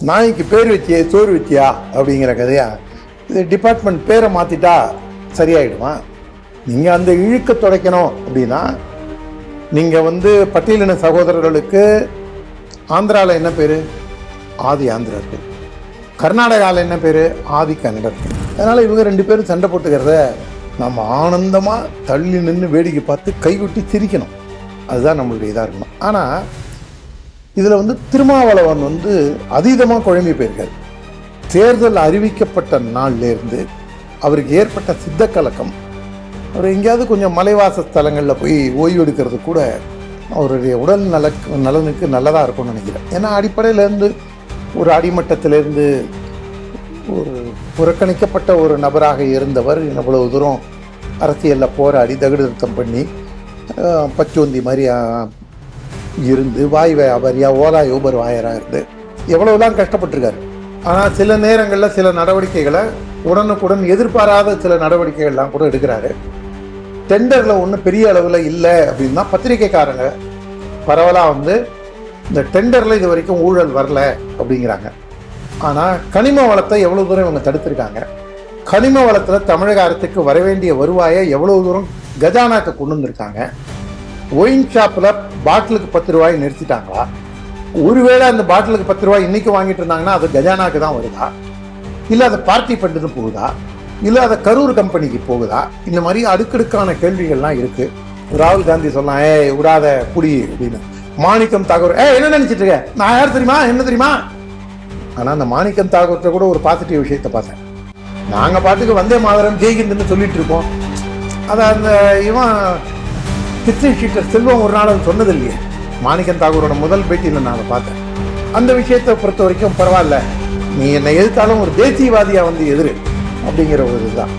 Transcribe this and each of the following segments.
நாய்க்கு பேர் வச்சியே சோறு வச்சியா அப்படிங்கிற கதையா. இது டிபார்ட்மெண்ட் பேரை மாற்றிட்டா சரியாயிடுமா? நீங்கள் அந்த இழுக்க துடைக்கணும் அப்படின்னா நீங்கள் பட்டியலின சகோதரர்களுக்கு ஆந்திராவில் என்ன பேர்? ஆதி ஆந்திரர்கள். கர்நாடகாவில் என்ன பேர்? ஆதி கன்னடர்கள். அதனால் இவங்க 2 பேரும் சண்டை போட்டுக்கிறத நம்ம ஆனந்தமாக தள்ளி நின்று வேடிக்கை பார்த்து கைவிட்டு சிரிக்கணும். அதுதான் நம்மளுடைய இதாக இருக்கணும். ஆனால் இதில் திருமாவளவன் அதீதமாக குழம்பி போயிருக்காரு. தேர்தல் அறிவிக்கப்பட்ட நாள்லேருந்து அவருக்கு ஏற்பட்ட சித்த கலக்கம், அவர் எங்கேயாவது கொஞ்சம் மலைவாச ஸ்தலங்களில் போய் ஓய்வு எடுக்கிறது கூட அவருடைய உடல் நலனுக்கு நல்லதாக இருக்கும்னு நினைக்கிறேன். ஏன்னா அடிப்படையிலேருந்து ஒரு அடிமட்டத்திலேருந்து ஒரு புறக்கணிக்கப்பட்ட ஒரு நபராக இருந்தவர் இவ்வளவு தூரம் அரசியலில் போராடி தகுடு நிறுத்தம் பண்ணி பச்சோந்தி மாதிரி இருந்து வாய் வியாபாரியாக ஓலா யூபர் வாயராக இருந்து எவ்வளவுலாம் கஷ்டப்பட்டிருக்காரு. ஆனால் சில நேரங்களில் சில நடவடிக்கைகளை உடனுக்குடன் எதிர்பாராத சில நடவடிக்கைகள்லாம் கூட எடுக்கிறாரு. டெண்டரில் ஒன்றும் பெரிய அளவில் இல்லை அப்படின்னா பத்திரிகைக்காரங்க பரவலாக இந்த டெண்டரில் இது வரைக்கும் ஊழல் வரல அப்படிங்கிறாங்க. ஆனால் கனிம வளத்தை எவ்வளோ தூரம் இவங்க தடுத்திருக்காங்க? கனிம வளத்தில் தமிழக அரசுக்கு வர வேண்டிய வருவாயை எவ்வளோ தூரம் கஜானாக்கு கொண்டு வந்திருக்காங்க? ஒயின் ஷாப்பில் பாட்டிலுக்கு 10 ரூபாய் நிறுத்திட்டாங்களா? ஒருவேளை அந்த பாட்டிலுக்கு 10 ரூபாய் இன்னைக்கு வாங்கிட்டு இருந்தாங்கன்னா அது கஜானாக்கு தான் வருதா, இல்லை அதை பார்ட்டி ஃபண்டுன்னு போகுதா, இல்லை அதை கரூர் கம்பெனிக்கு போகுதா? இந்த மாதிரி அடுக்கடுக்கான கேள்விகள்லாம் இருக்கு. ராகுல் காந்தி சொல்லலாம், விடாத புடி அப்படின்னு. மாணிக்கம் தாகூர் என்ன நினைச்சிட்டு இருக்க, நான் யார் தெரியுமா, என்ன தெரியுமா? ஆனால் அந்த மாணிக்கம் தாகூர்கிட்ட கூட ஒரு பாசிட்டிவ் விஷயத்தை பார்த்தேன். நாங்கள் பாட்டுக்கு வந்தே மாதரம் ஜெய்கிந்துன்னு சொல்லிட்டு இருக்கோம். அதை அந்த இவன் ஹிஸ்டரி ஷீட்டர் செல்வம் ஒரு நாள் சொன்னது இல்லையே. மாணிக்கம் தாகூரோட முதல் பேட்டியில் நான் பார்த்தேன். அந்த விஷயத்தை பொறுத்த வரைக்கும் பரவாயில்ல, நீ என்னை எதிர்த்தாலும் ஒரு தேசியவாதியா எதிரு அப்படிங்கிற ஒரு இதுதான்.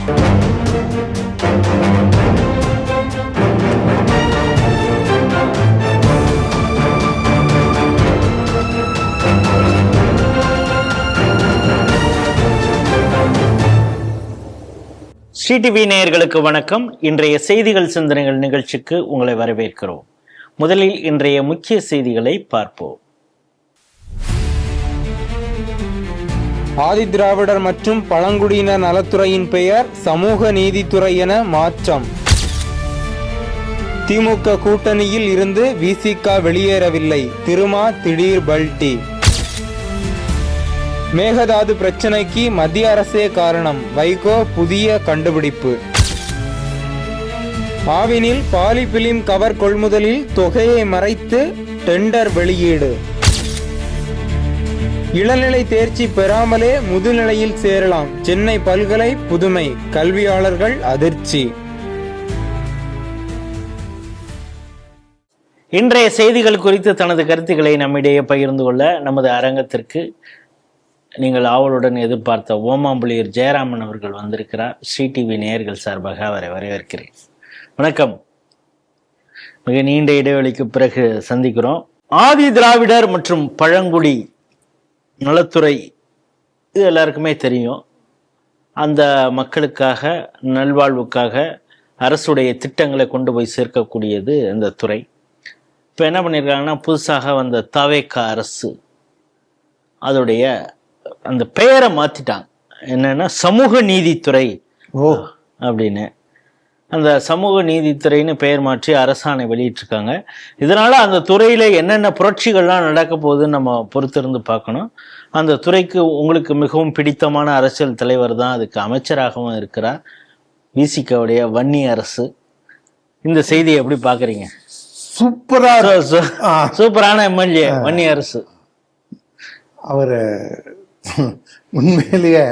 ஸ்ரீ டிவி நேயர்களுக்கு வணக்கம். இன்றைய செய்திகள் சிந்தனைகள் நிகழ்ச்சிக்கு உங்களை வரவேற்கிறோம். முதலில் இன்றைய முக்கிய செய்திகளை பார்ப்போம். ஆதி திராவிடர் மற்றும் பழங்குடியினர் நலத்துறையின் பெயர் சமூக நீதித்துறை என மாற்றம். திமுக கூட்டணியில் இருந்து விசிக வெளியேறவில்லை, திருமா திடீர் பல்டி. மேகதாது பிரச்சனைக்கு மத்திய அரசே காரணம், வைகோ புதிய கண்டுபிடிப்பு. ஆவினில் பாலிபிலிம் கவர் கொள்முதலில் தொகையை மறைத்து டெண்டர் வெளியீடு. இளநிலை தேர்ச்சி பெறாமலே முதுநிலையில் சேரலாம், சென்னை பல்கலை புதுமை, கல்வியாளர்கள் அதிர்ச்சி. இன்றைய செய்திகள் குறித்து தனது கருத்துக்களை நம்மிடையே பகிர்ந்து கொள்ள நமது அரங்கத்திற்கு நீங்கள் ஆவலுடன் எதிர்பார்த்த ஓமாம்புலியூர் ஜெயராமன் அவர்கள் வந்திருக்கிறார். ஸ்ரீ டிவி நேயர்கள் சார்பாக அவரை வரவேற்கிறேன். வணக்கம். மிக நீண்ட இடைவெளிக்கு பிறகு சந்திக்கிறோம். ஆதி திராவிடர் மற்றும் பழங்குடி நலத்துறை இது எல்லாருக்குமே தெரியும். அந்த மக்களுக்காக நல்வாழ்வுக்காக அரசுடைய திட்டங்களை கொண்டு போய் சேர்க்கக்கூடியது அந்த துறை. இப்போ என்ன பண்ணியிருக்காங்கன்னா, புதுசாக வந்த தவேகா அரசு அதோடைய அந்த பெயரை மாத்திட்டாங்க. என்னன்னா சமூக நீதித்துறை அப்படின்னு. அந்த சமூக நீதித்துறைன்னு பெயர் மாற்றி அரசாணை வெளியிட்டிருக்காங்க. இதனால அந்த துறையில என்னென்ன புரட்சிகள்லாம் நடக்க போகுதுன்னு நம்ம பொறுத்திருந்து பார்க்கணும். அந்த துறைக்கு உங்களுக்கு மிகவும் பிடித்தமான அரசியல் தலைவர் தான் அதுக்கு அமைச்சராகவும் இருக்கிறார், விசிகவுடைய வன்னி அரசு. இந்த செய்தியை எப்படி பாக்குறீங்க? சூப்பரான எம்எல்ஏ வன்னி அரசு. அவர் உண்மையிலேயே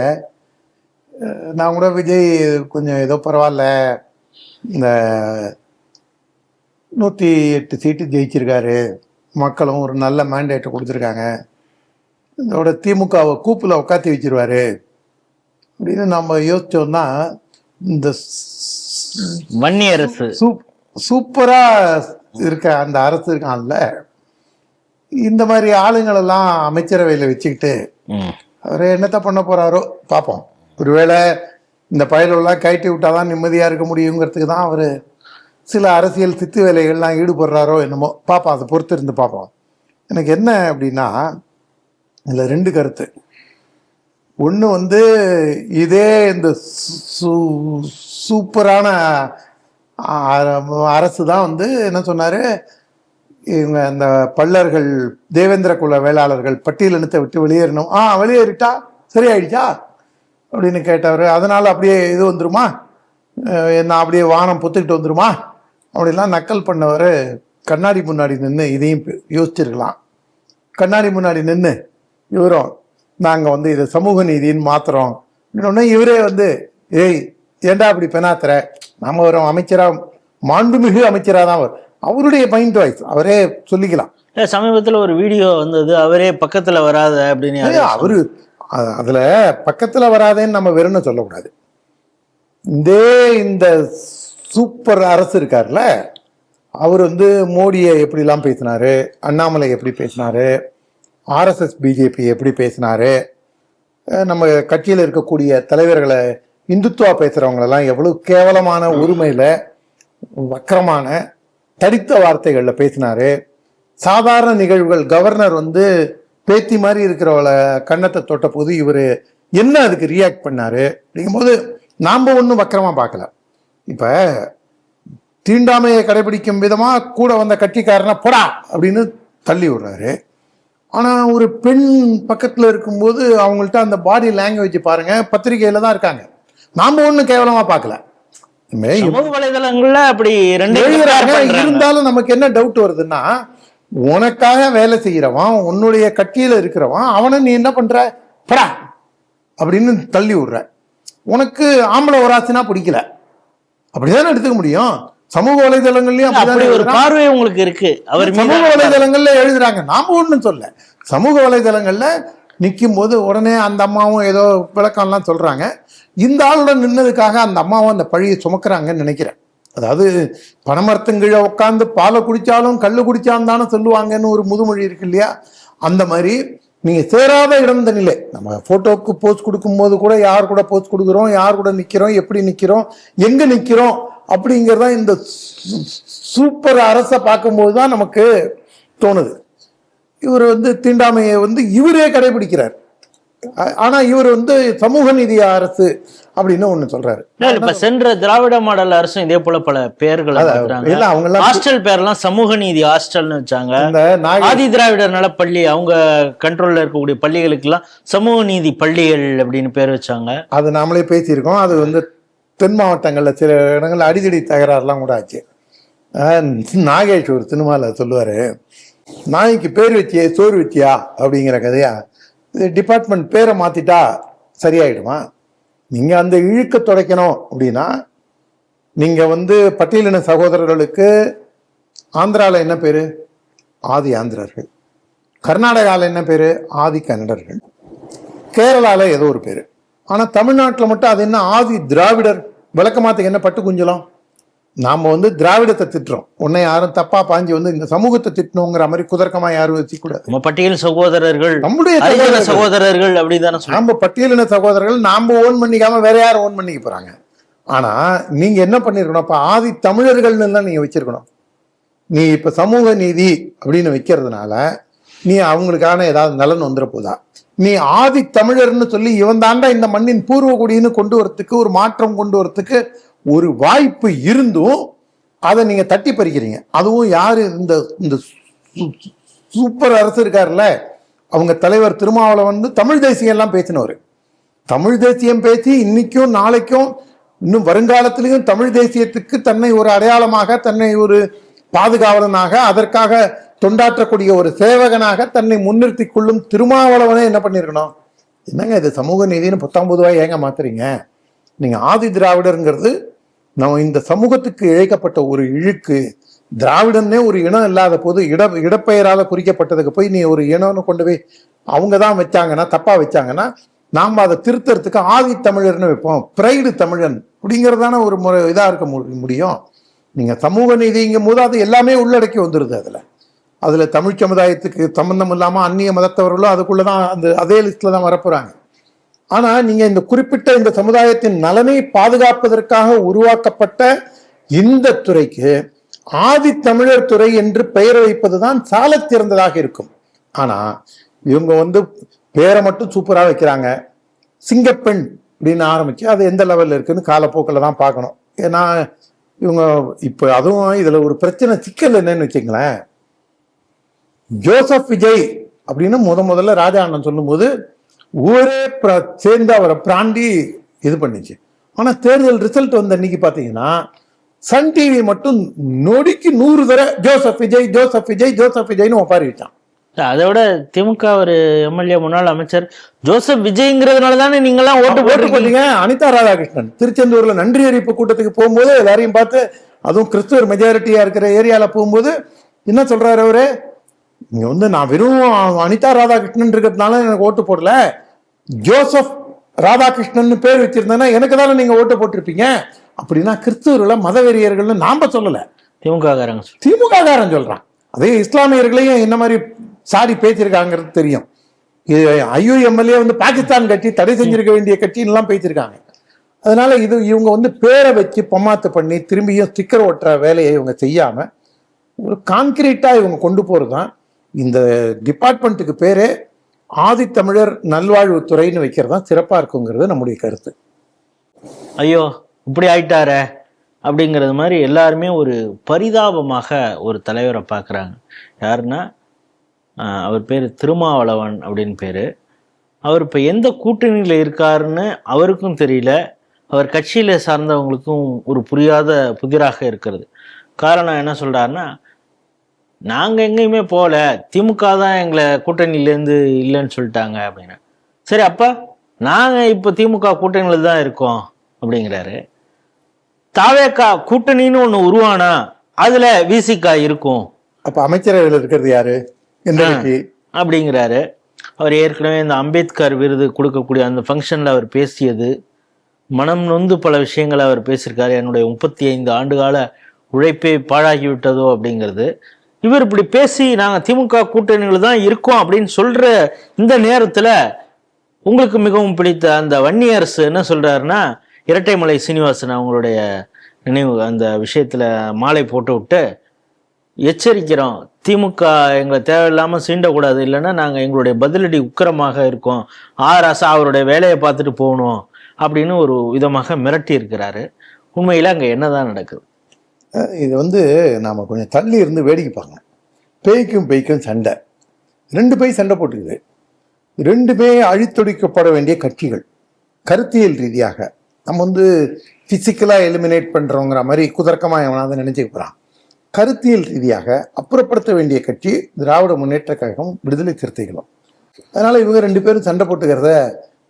நான் கூட விஜய் கொஞ்சம் ஏதோ பரவாயில்ல, இந்த 108 சீட்டு ஜெயிச்சிருக்காரு, மக்களும் ஒரு நல்ல மேண்டேட்டை கொடுத்துருக்காங்க, இதோட திமுகவை கூப்பில் உட்காத்தி வச்சிருவாரு அப்படின்னு நம்ம யோசிச்சோம்னா, இந்த வன்னி அரசு சூப்பரா இருக்க அந்த அரசு இருக்கான்ல, இந்த மாதிரி ஆளுங்களெல்லாம் அமைச்சரவையில் வச்சுக்கிட்டு அவர் என்னத்த பண்ண போறாரோ பார்ப்போம். ஒருவேளை இந்த பயலெல்லாம் கயட்டி விட்டாதான் நிம்மதியா இருக்க முடியுங்கிறதுக்கு தான் அவர் சில அரசியல் சித்து வேலைகள்லாம் ஈடுபடுறாரோ என்னமோ பார்ப்போம். அதை பொறுத்து இருந்து பார்ப்போம். எனக்கு என்ன அப்படின்னா, இதுல ரெண்டு கருத்து. ஒன்று வந்து இதே இந்த சூப்பரான அரசு தான் வந்து என்ன சொன்னாரு, இவங்க இந்த பல்லர்கள் தேவேந்திர குல வேளாளர்கள் பட்டியலினத்தை விட்டு வெளியேறணும். வெளியேறிட்டா சரியாயிடுச்சா அப்படின்னு கேட்டவர். அதனால அப்படியே இது வந்துருமா, நான் அப்படியே வானம் பொத்துக்கிட்டு வந்துருமா அப்படிலாம் நக்கல் பண்ணவர் கண்ணாடி முன்னாடி நின்று இதையும் யோசிச்சிருக்கலாம். கண்ணாடி முன்னாடி நின்று இவரும் நாங்கள் வந்து இதை சமூக நீதின்னு மாத்துறோம் அப்படின்னோடனே இவரே வந்து ஏண்டா அப்படி பெணாத்துற, நம்ம ஒரு அமைச்சராக மாண்புமிகு அமைச்சராக தான் அவருடைய பாயிண்ட் வாய்ஸ் அவரே சொல்லிக்கலாம். சமீபத்தில் ஒரு வீடியோ வந்தது, அவரே பக்கத்தில் வராத அப்படின்னு. அவரு அதில் பக்கத்தில் வராதேன்னு நம்ம வெறும்னு சொல்லக்கூடாது. இந்த சூப்பர் அரசு இருக்கார்ல, அவர் வந்து மோடியை எப்படிலாம் பேசினாரு, அண்ணாமலை எப்படி பேசினாரு, ஆர்எஸ்எஸ் பிஜேபி எப்படி பேசினாரு, நம்ம கட்சியில் இருக்கக்கூடிய தலைவர்களை இந்துத்துவா பேசுகிறவங்களெல்லாம் எவ்வளவு கேவலமான உரிமையில் வக்கரமான தடித்த வார்த்தைகளில் பேசினாரு. சாதாரண நிகழ்வுகள், கவர்னர் வந்து பேத்தி மாதிரி இருக்கிறவளை கன்னத்தை தொட்ட போது இவர் என்ன அதுக்கு ரியாக்ட் பண்ணாரு அப்படிங்கும்போது நாம் ஒன்றும் வக்கரமாக பார்க்கல. இப்போ தீண்டாமையை கடைபிடிக்கும் விதமாக கூட வந்த கட்சிக்காரனா போடா அப்படின்னு தள்ளி விடுறாரு. ஆனால் ஒரு பெண் பக்கத்தில் இருக்கும்போது அவங்கள்ட்ட அந்த பாடி லாங்குவேஜ் பாருங்க, பத்திரிகையில தான் இருக்காங்க, நாம் ஒன்றும் கேவலமாக பார்க்கல. வலைதளங்கள்ல அப்படி இருந்தாலும் நமக்கு என்ன டவுட் வருதுன்னா, உனக்காக வேலை செய்யறவன், உன்னுடைய கட்சியில இருக்கிறவன், அவனை நீ என்ன பண்ற படா அப்படின்னு தள்ளி விடுற. உனக்கு ஆம்பளை வராசினா பிடிக்கல, அப்படிதான் எடுத்துக்க முடியும். சமூக வலைதளங்கள்லயும் ஒரு பார்வை உங்களுக்கு இருக்கு. அவர் சமூக வலைதளங்கள்ல எழுதுறாங்க, நாம ஒண்ணும் சொல்ல. சமூக வலைதளங்கள்ல நிற்கும் போது உடனே அந்த அம்மாவும் ஏதோ விளக்கம்லாம் சொல்றாங்க. இந்த ஆளுடன் நின்னதுக்காக அந்த அம்மாவும் அந்த பழியை சுமக்கிறாங்கன்னு நினைக்கிறேன். அதாவது பணமரத்துங்கீழ உட்காந்து பாலை குடிச்சாலும் கல்லு குடிச்சாலும் தானே சொல்லுவாங்கன்னு ஒரு முதுமொழி இருக்கு இல்லையா? அந்த மாதிரி நீங்க சேராத இடம் நிலை. நம்ம போட்டோக்கு போஸ்ட் கொடுக்கும்போது கூட யார் கூட போஸ்ட் கொடுக்குறோம், யார் கூட நிக்கிறோம், எப்படி நிக்கிறோம், எங்க நிக்கிறோம் அப்படிங்கிறதா இந்த சூப்பர் அரசை பார்க்கும்போது தான் நமக்கு தோணுது. இவர் வந்து தீண்டாமையை வந்து இவரே கடைபிடிக்கிறார். ஆனா இவர் வந்து சமூக நீதி அரசு அப்படின்னு ஒண்ணு சொல்றாரு. இப்ப சென்ற திராவிட மாடல் அரசும் இதே போல பல பெயர்கள் அவங்க ஹாஸ்டல் பேர்லாம் சமூக நீதி ஹாஸ்டல்னு வச்சாங்க. ஆதி திராவிடர் நலப்பள்ளி அவங்க கண்ட்ரோல்ல இருக்கக்கூடிய பள்ளிகளுக்கு எல்லாம் சமூக நீதி பள்ளிகள் அப்படின்னு பேர் வச்சாங்க. அது நாமளே பேசியிருக்கோம். அது வந்து தென் மாவட்டங்கள்ல சில இடங்கள்ல அடிதடி தகராறுலாம் கூட ஆச்சு. நாகேஷ் ஒரு சினிமாவில் சொல்லுவாரு, நாய்க்கு பேர் வச்சியே சோறு வச்சியா அப்படிங்கிற கதையா. டிபார்ட்மெண்ட் பேரை மாத்திட்டா சரியாயிடுமா? நீங்க அந்த இழுக்க துடைக்கணும் அப்படின்னா, நீங்க வந்து பட்டியலின சகோதரர்களுக்கு ஆந்திரால என்ன பேரு? ஆதி ஆந்திரர்கள். கர்நாடகாவில் என்ன பேரு? ஆதி கன்னடர்கள். கேரளால ஏதோ ஒரு பேரு. ஆனா தமிழ்நாட்டில் மட்டும் அது என்ன ஆதி திராவிடர். விளக்கமாத்துக்கு என்ன பட்டு குஞ்சலாம்? நாம வந்து திராவிடத்தை திட்டுறோம், உன்னை யாரும் தப்பா பாஞ்சு வந்து இந்த சமூகத்தை திட்டணுங்கிற மாதிரி குதர்க்கமா யாரும் வச்சுக்கூடாது. பட்டியல் சகோதரர்கள், நம்முடைய சகோதரர்கள் அப்படிதானே. நாம பட்டியலின சகோதரர்கள் நாம ஓன் பண்ணிக்காம வேற யாரும் ஓன் பண்ணிக்க போறாங்க. ஆனா நீங்க என்ன பண்ணிருக்கணும், இப்ப ஆதி தமிழர்கள்னு தான் நீங்க வச்சிருக்கணும். நீ இப்ப சமூக நீதி அப்படின்னு வைக்கிறதுனால நீ அவங்களுக்கான ஏதாவது நலன் வந்துட போதா? நீ ஆதி தமிழர்னு சொல்லி இவன் தாண்டா இந்த மண்ணின் பூர்வ குடின்னு கொண்டு வரத்துக்கு, ஒரு மாற்றம் கொண்டு வரத்துக்கு ஒரு வாய்ப்பு இருந்தும் அதை நீங்க தட்டி பறிக்கிறீங்க. அதுவும் யாரு? இந்த சூப்பர் அரசு இருக்காருல்ல, அவங்க தலைவர் திருமாவளவன் வந்து தமிழ் தேசியம் எல்லாம் பேசினவர். தமிழ் தேசியம் பேசி இன்னைக்கும் நாளைக்கும் இன்னும் வருங்காலத்திலையும் தமிழ் தேசியத்துக்கு தன்னை ஒரு அடையாளமாக, தன்னை ஒரு பாதுகாவலனாக, அதற்காக தொண்டாற்றக்கூடிய ஒரு சேவகனாக தன்னை முன்னிறுத்தி கொள்ளும் திருமாவளவனே என்ன பண்ணிருக்கணும்? என்னங்க இது சமூக நீதினு 19 ரூபாய் ஏங்க மாத்துறீங்க? நீங்க ஆதி திராவிடருங்கிறது நம்ம இந்த சமூகத்துக்கு இழைக்கப்பட்ட ஒரு இழுக்கு. திராவிடன்னே ஒரு இனம் இல்லாத போது இடப்பெயரால குறிக்கப்பட்டதுக்கு போய் நீ ஒரு இனம்னு கொண்டு போய் அவங்க தான் வச்சாங்கன்னா, தப்பா வச்சாங்கன்னா, நாம் அதை திருத்தறதுக்கு ஆதி தமிழர்னு வைப்போம், பிரைடு தமிழன் அப்படிங்கிறதான ஒரு முறை இதா இருக்க முடியும். நீங்க சமூக நீதிங்கும் போது அது எல்லாமே உள்ளடக்கி வந்துடுது. அதுல தமிழ் சமுதாயத்துக்கு சம்பந்தம் இல்லாம அந்நிய மதத்தவர்களும் அதுக்குள்ளதான் அதே லிஸ்ட்ல தான் வரப்போறாங்க. ஆனா நீங்க இந்த குறிப்பிட்ட இந்த சமுதாயத்தின் நலனை பாதுகாப்பதற்காக உருவாக்கப்பட்ட இந்த துறைக்கு ஆதி தமிழர் துறை என்று பெயர் வைப்பதுதான் சால சிறந்ததாக இருக்கும். ஆனா இவங்க வந்து பேரை மட்டும் சூப்பரா வைக்கிறாங்க. சிங்கப்பெண் அப்படின்னு ஆரம்பிச்சு அது எந்த லெவல்ல இருக்குன்னு காலப்போக்கில் தான் பார்க்கணும். ஏன்னா இவங்க இப்ப அதுவும் இதுல ஒரு பிரச்சனை சிக்கல் என்னன்னு வச்சுங்களேன், ஜோசப் விஜய் அப்படின்னு முதல்ல ராஜா அண்ணன் சொல்லும்போது ஊரே சேர்ந்து அவரை பிராண்டி இது பண்ணிச்சு. ஆனா தேர்தல் ரிசல்ட் வந்த அன்னைக்கு பாத்தீங்கன்னா சன் டிவி மட்டும் நொடிக்கு 100 தடவை Joseph Vijay Joseph Vijay Joseph விஜய்னு ஒப்பாரி வச்சான். அதை விட திமுக ஒரு எம்எல்ஏ முன்னாள் அமைச்சர் ஜோசப் விஜய்ங்கிறதுனால தானே நீங்களாம் ஓட்டு போட்டீங்க. அனிதா ராதாகிருஷ்ணன் திருச்செந்தூர்ல நன்றி அறிவிப்பு கூட்டத்துக்கு போகும்போது எல்லாரையும் பார்த்து, அதுவும் கிறிஸ்துவர் மெஜாரிட்டியா இருக்கிற ஏரியால போகும்போது என்ன சொல்றாரு அவரு, இங்க வந்து நான் வெறும் அனிதா ராதாகிருஷ்ணன் இருக்கிறதுனால எனக்கு ஓட்டு போடல, ஜோசப் ராதாகிருஷ்ணன் பேர் வச்சிருந்தேன்னா எனக்கு தானே நீங்க ஓட்டு போட்டிருப்பீங்க அப்படின்னா கிறிஸ்துவர்களை மதவெறியர்கள்னு நாம சொல்லல, திமுக காரன் சொல்றான். அதே இஸ்லாமியர்களையும் என்ன மாதிரி சாரி பேசியிருக்காங்கிறது தெரியும். இது ஐயுஎம்எல்ஏ வந்து பாகிஸ்தான் கட்சி தடை செஞ்சிருக்க வேண்டிய கட்சின்னு பேசியிருக்காங்க. அதனால இது இவங்க வந்து பேரை வச்சு பொம்மாத்து பண்ணி திரும்பியும் ஸ்டிக்கர் ஒட்டுற வேலையை இவங்க செய்யாம ஒரு கான்கிரீட்டா இவங்க கொண்டு போறதுதான் இந்த டிபார்ட்மெண்ட்டுக்கு பேரே ஆதித்தமிழர் நல்வாழ்வுத்துறைன்னு வைக்கிறது தான் சிறப்பா இருக்குங்கிறது நம்முடைய கருத்து. ஐயோ இப்படி ஆயிட்டாரே அப்படிங்கிறது மாதிரி எல்லாருமே ஒரு பரிதாபமாக ஒரு தலைவரை பார்க்குறாங்க. யாருன்னா அவர் பேர் திருமாவளவன் அப்படின்னு பேர். அவர் இப்போ எந்த கூட்டணியில் இருக்காருன்னு அவருக்கும் தெரியல, அவர் கட்சியில் சார்ந்தவங்களுக்கும் ஒரு புரியாத புதிராக இருக்கிறது. காரணம் என்ன சொல்கிறாருன்னா, நாங்கள் எங்கேயுமே போகல, திமுக தான் எங்களை கூட்டணியிலேருந்து இல்லைன்னு சொல்லிட்டாங்க அப்படின்னு. சரி அப்போ நாங்கள் இப்போ திமுக கூட்டணியில் தான் இருக்கோம் அப்படிங்கிறாரு. தாவேக்கா கூட்டணின்னு ஒண்ணு உருவானா அதுல விசிகா இருக்கும், அப்ப அமைச்சரவையில் இருக்கிறது யாரு அப்படிங்கிறாரு. அவர் ஏற்கனவே இந்த அம்பேத்கர் விருது கொடுக்கக்கூடிய அந்த ஃபங்க்ஷன்ல அவர் பேசியது, மனம் நொந்து பல விஷயங்களை அவர் பேசியிருக்காரு. என்னுடைய 35 ஆண்டுகால உழைப்பே பாழாகிவிட்டதோ அப்படிங்கிறது. இவர் இப்படி பேசி நாங்க திமுக கூட்டணிகள் தான் இருக்கோம் அப்படின்னு சொல்ற இந்த நேரத்துல உங்களுக்கு மிகவும் பிடித்த அந்த வன்னியரசு என்ன சொல்றாருன்னா, இரட்டைமலை சீனிவாசன் அவங்களுடைய நினைவு அந்த விஷயத்துல மாலை போட்டு விட்டு எச்சரிக்கிறோம், திமுக எங்களை தேவையில்லாம சீண்டக்கூடாது, இல்லைன்னா நாங்க எங்களுடைய பதிலடி உக்கிரமாக இருக்கோம், ஆராசா அவருடைய வேலையை பார்த்துட்டு போகணும் அப்படின்னு ஒரு விதமாக மிரட்டி இருக்கிறாரு. உண்மையில அங்க என்னதான் நடக்குது? இது வந்து நாம கொஞ்சம் தள்ளி இருந்து வேடிக்கை பார்க்கணும். பேய்க்கும் சண்டை, 2 பேய் சண்டை போட்டுக்குது. 2 பேய் அழித்தொடிக்கப்பட வேண்டிய கட்சிகள். கருத்தியல் ரீதியாக நம்ம வந்து பிசிக்கலாக எலிமினேட் பண்ணுறோங்கிற மாதிரி குதர்க்கமாக எவனாவது நினைச்சுக்க போகிறான். கருத்தியல் ரீதியாக அப்புறப்படுத்த வேண்டிய கட்சி திராவிட முன்னேற்ற கழகம், விடுதலை சிறுத்தைகளும். அதனால இவங்க 2 பேரும் சண்டை போட்டுக்கிறத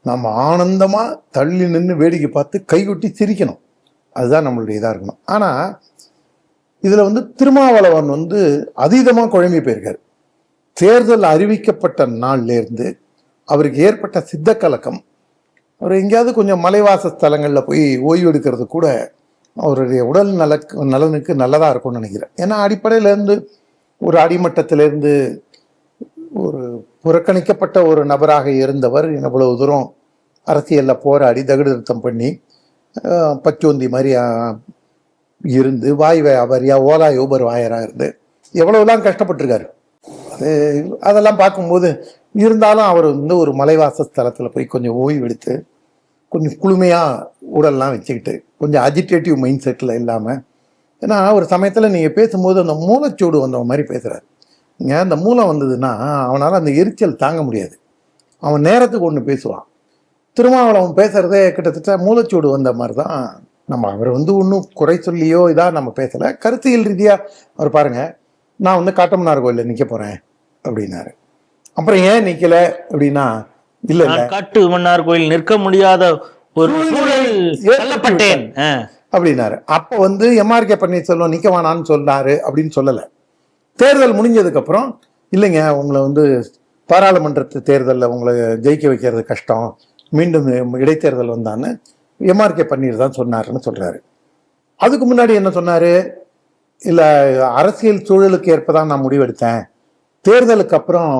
நம்ம ஆனந்தமா தள்ளி நின்று வேடிக்கை பார்த்து கைகொட்டி சிரிக்கணும். அதுதான் நம்மளுடைய இதாக இருக்கணும். ஆனால் இதில் வந்து திருமாவளவன் வந்து அதீதமாக குழம்பி போயிருக்காரு. தேர்தல் அறிவிக்கப்பட்ட நாள்லேருந்து அவருக்கு ஏற்பட்ட சித்த கலக்கம், அவர் எங்கேயாவது கொஞ்சம் மலைவாச ஸ்தலங்களில் போய் ஓய்வு எடுக்கிறது கூட அவருடைய உடல் நலனுக்கு நல்லதாக இருக்கும்னு நினைக்கிறேன். ஏன்னா அடிப்படையிலேருந்து ஒரு அடிமட்டத்திலேருந்து ஒரு புறக்கணிக்கப்பட்ட ஒரு நபராக இருந்தவர் இவ்வளவு தூரம் அரசியலில் போராடி தகுடு திருத்தம் பண்ணி பச்சோந்தி மாதிரி இருந்து வாய் வியாபாரியா ஓலா யூபர் வாயராக இருந்து எவ்வளவுலாம் கஷ்டப்பட்டிருக்காரு. அதெல்லாம் பார்க்கும்போது இருந்தாலும் அவர் வந்து ஒரு மலைவாச ஸ்தலத்தில் போய் கொஞ்சம் ஓய்வு எடுத்து கொஞ்சம் குளுமையாக உடல்லாம் வச்சுக்கிட்டு கொஞ்சம் அஜிடேட்டிவ் மைண்ட் செட்டில் இல்லாமல், ஏன்னா ஒரு சமயத்தில் நீங்கள் பேசும்போது அந்த மூளைச்சூடு வந்தவ மாதிரி பேசுகிறார். நீங்கள் அந்த மூலம் வந்ததுன்னா அவனால் அந்த எரிச்சல் தாங்க முடியாது. அவன் நேரத்துக்கு ஒன்று பேசுவான். திருமாவளவன் பேசுகிறதே கிட்டத்தட்ட மூளைச்சூடு வந்த மாதிரி தான். நம்ம அவர் வந்து ஒன்றும் குறை சொல்லியோ இதாக நம்ம பேசலை. கருத்தியல் ரீதியாக அவர் பாருங்கள், நான் வந்து காட்டமன்னார் கோயிலில் நிற்க போகிறேன் அப்படின்னாரு. அப்புறம் ஏன் நிற்கல அப்படின்னா, இல்ல காட்டுமன்னார் கோயில் நிற்க முடியாத ஒரு அப்படின்னாரு. அப்ப வந்து எம்ஆர்கே பன்னீர்செல்வம் நிக்க வேணான்னு சொன்னாரு அப்படின்னு சொல்லல. தேர்தல் முடிஞ்சதுக்கு அப்புறம் இல்லைங்க, உங்களை வந்து பாராளுமன்றத்து தேர்தலில் உங்களை ஜெயிக்க வைக்கிறது கஷ்டம், மீண்டும் இடைத்தேர்தல் வந்தான்னு எம்ஆர்கே பன்னீர் தான் சொன்னாருன்னு சொல்றாரு. அதுக்கு முன்னாடி என்ன சொன்னாரு, இல்ல அரசியல் சூழலுக்கு ஏற்பதான் நான் முடிவெடுத்தேன், தேர்தலுக்கு அப்புறம்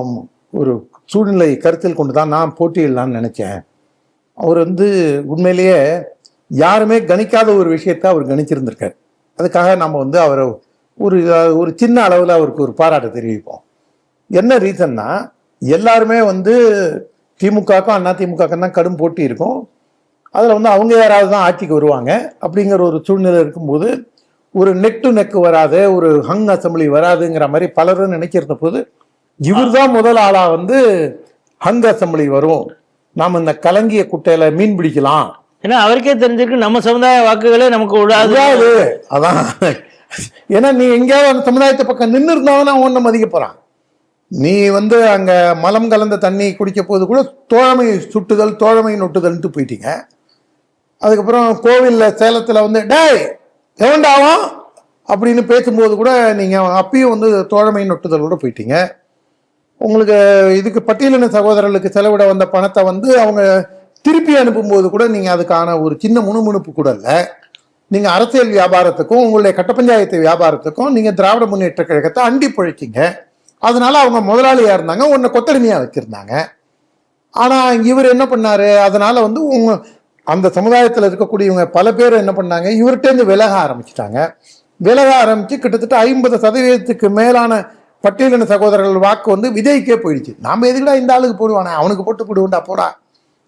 ஒரு சூழ்நிலை கருத்தில் கொண்டு தான் நான் போட்டியிடலான்னு நினைச்சேன். அவர் வந்து உண்மையிலேயே யாருமே கணிக்காத ஒரு விஷயத்த அவர் கணிச்சிருந்திருக்காரு. அதுக்காக நம்ம வந்து அவரை ஒரு சின்ன அளவில் அவருக்கு ஒரு பாராட்டு தெரிவிப்போம். என்ன ரீசன்னா, எல்லாருமே வந்து திமுகக்கும் அண்ணா திமுகக்கும் தான் கடும் போட்டி இருக்கும். அதில் வந்து அவங்க யாராவது தான் ஆட்சிக்கு வருவாங்க. அப்படிங்கிற ஒரு சூழ்நிலை இருக்கும்போது ஒரு நெக் டு நெக் வராது, ஒரு ஹங் அசம்பிளி வராதுங்கிற மாதிரி பலரும் நினைச்சிருந்த போது இவர் தான் முதல் ஆளா வந்து ஹங் அசம்பிளி வரும், நாம் இந்த கலங்கிய குட்டையில மீன் பிடிக்கலாம். ஏன்னா அவருக்கே தெரிஞ்சிருக்கு நம்ம சமுதாய வாக்குகளே நமக்கு விடாது. அதான், ஏன்னா நீ எங்கேயாவது அந்த சமுதாயத்தை பக்கம் நின்று இருந்தாலும் அவன் ஒன்றை மதிக்க போறான். நீ வந்து அங்க மலம் கலந்த தண்ணி குடிக்க போது கூட தோழமை சுட்டுதல் தோழமை நொட்டுதல்ன்ட்டு போயிட்டீங்க. அதுக்கப்புறம் கோவிலில் சேலத்தில் வந்து டேய் எவன்டாவும் அப்படின்னு பேசும்போது கூட நீங்கள் அப்பயும் வந்து தோழமை நொட்டுதலோட போயிட்டீங்க. உங்களுக்கு இதுக்கு பட்டியலின சகோதரர்களுக்கு செலவிட வந்த பணத்தை வந்து அவங்க திருப்பி அனுப்பும்போது கூட நீங்கள் அதுக்கான ஒரு சின்ன முணுமுணுப்பு கூட இல்லை. நீங்கள் அரசியல் வியாபாரத்துக்கும் உங்களுடைய கட்ட பஞ்சாயத்து வியாபாரத்துக்கும் நீங்கள் திராவிட முன்னேற்ற கழகத்தை அண்டி பழிச்சிங்க. அதனால அவங்க முதலாளியாக இருந்தாங்க, உன்னை கொத்தடிமையாக வச்சுருந்தாங்க. ஆனால் இவர் என்ன பண்ணார், அதனால வந்து அந்த சமுதாயத்தில் இருக்கக்கூடியவங்க பல பேர் என்ன பண்ணாங்க, இவர்கிட்டேருந்து விலக ஆரம்பிச்சிட்டாங்க. விலக ஆரம்பித்து கிட்டத்தட்ட 50% மேலான பட்டியலின சகோதரர்கள் வாக்கு வந்து விஜய்க்கே போயிடுச்சு. நாம் எதுக்குடா இந்த ஆளுக்கு போடுவானே, அவனுக்கு போட்டு போடுவோண்டா போடா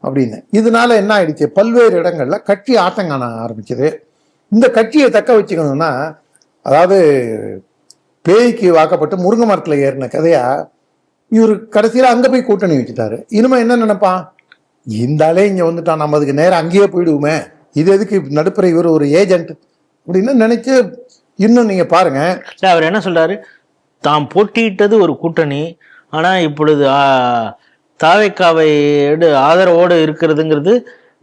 அப்படின்னு. இதனால என்ன ஆயிடுச்சு, பல்வேறு இடங்கள்ல கட்சி ஆட்டங்காண ஆரம்பிச்சது. இந்த கட்சியை தக்க வச்சுக்கணும்னா, அதாவது பேய்க்கு வாக்கப்பட்டு முருங்கை மரத்தில் ஏறின கதையா இவர் கடைசியில் அங்கே போய் கூட்டணி வச்சுட்டாரு. இனிமே என்ன நினைப்பான், இந்த ஆளே இங்கே வந்துட்டான், நம்ம அதுக்கு நேரம் அங்கேயே போயிடுவோமே, இது எதுக்கு நடுப்புற இவர் ஒரு ஏஜென்ட் அப்படின்னு நினைச்சு. இன்னும் நீங்க பாருங்க, அவர் என்ன சொல்றாரு, தாம் போட்டியிட்டது ஒரு கூட்டணி, ஆனா இப்பொழுது தாவேக்காவை ஆதரவோடு இருக்கிறதுங்கிறது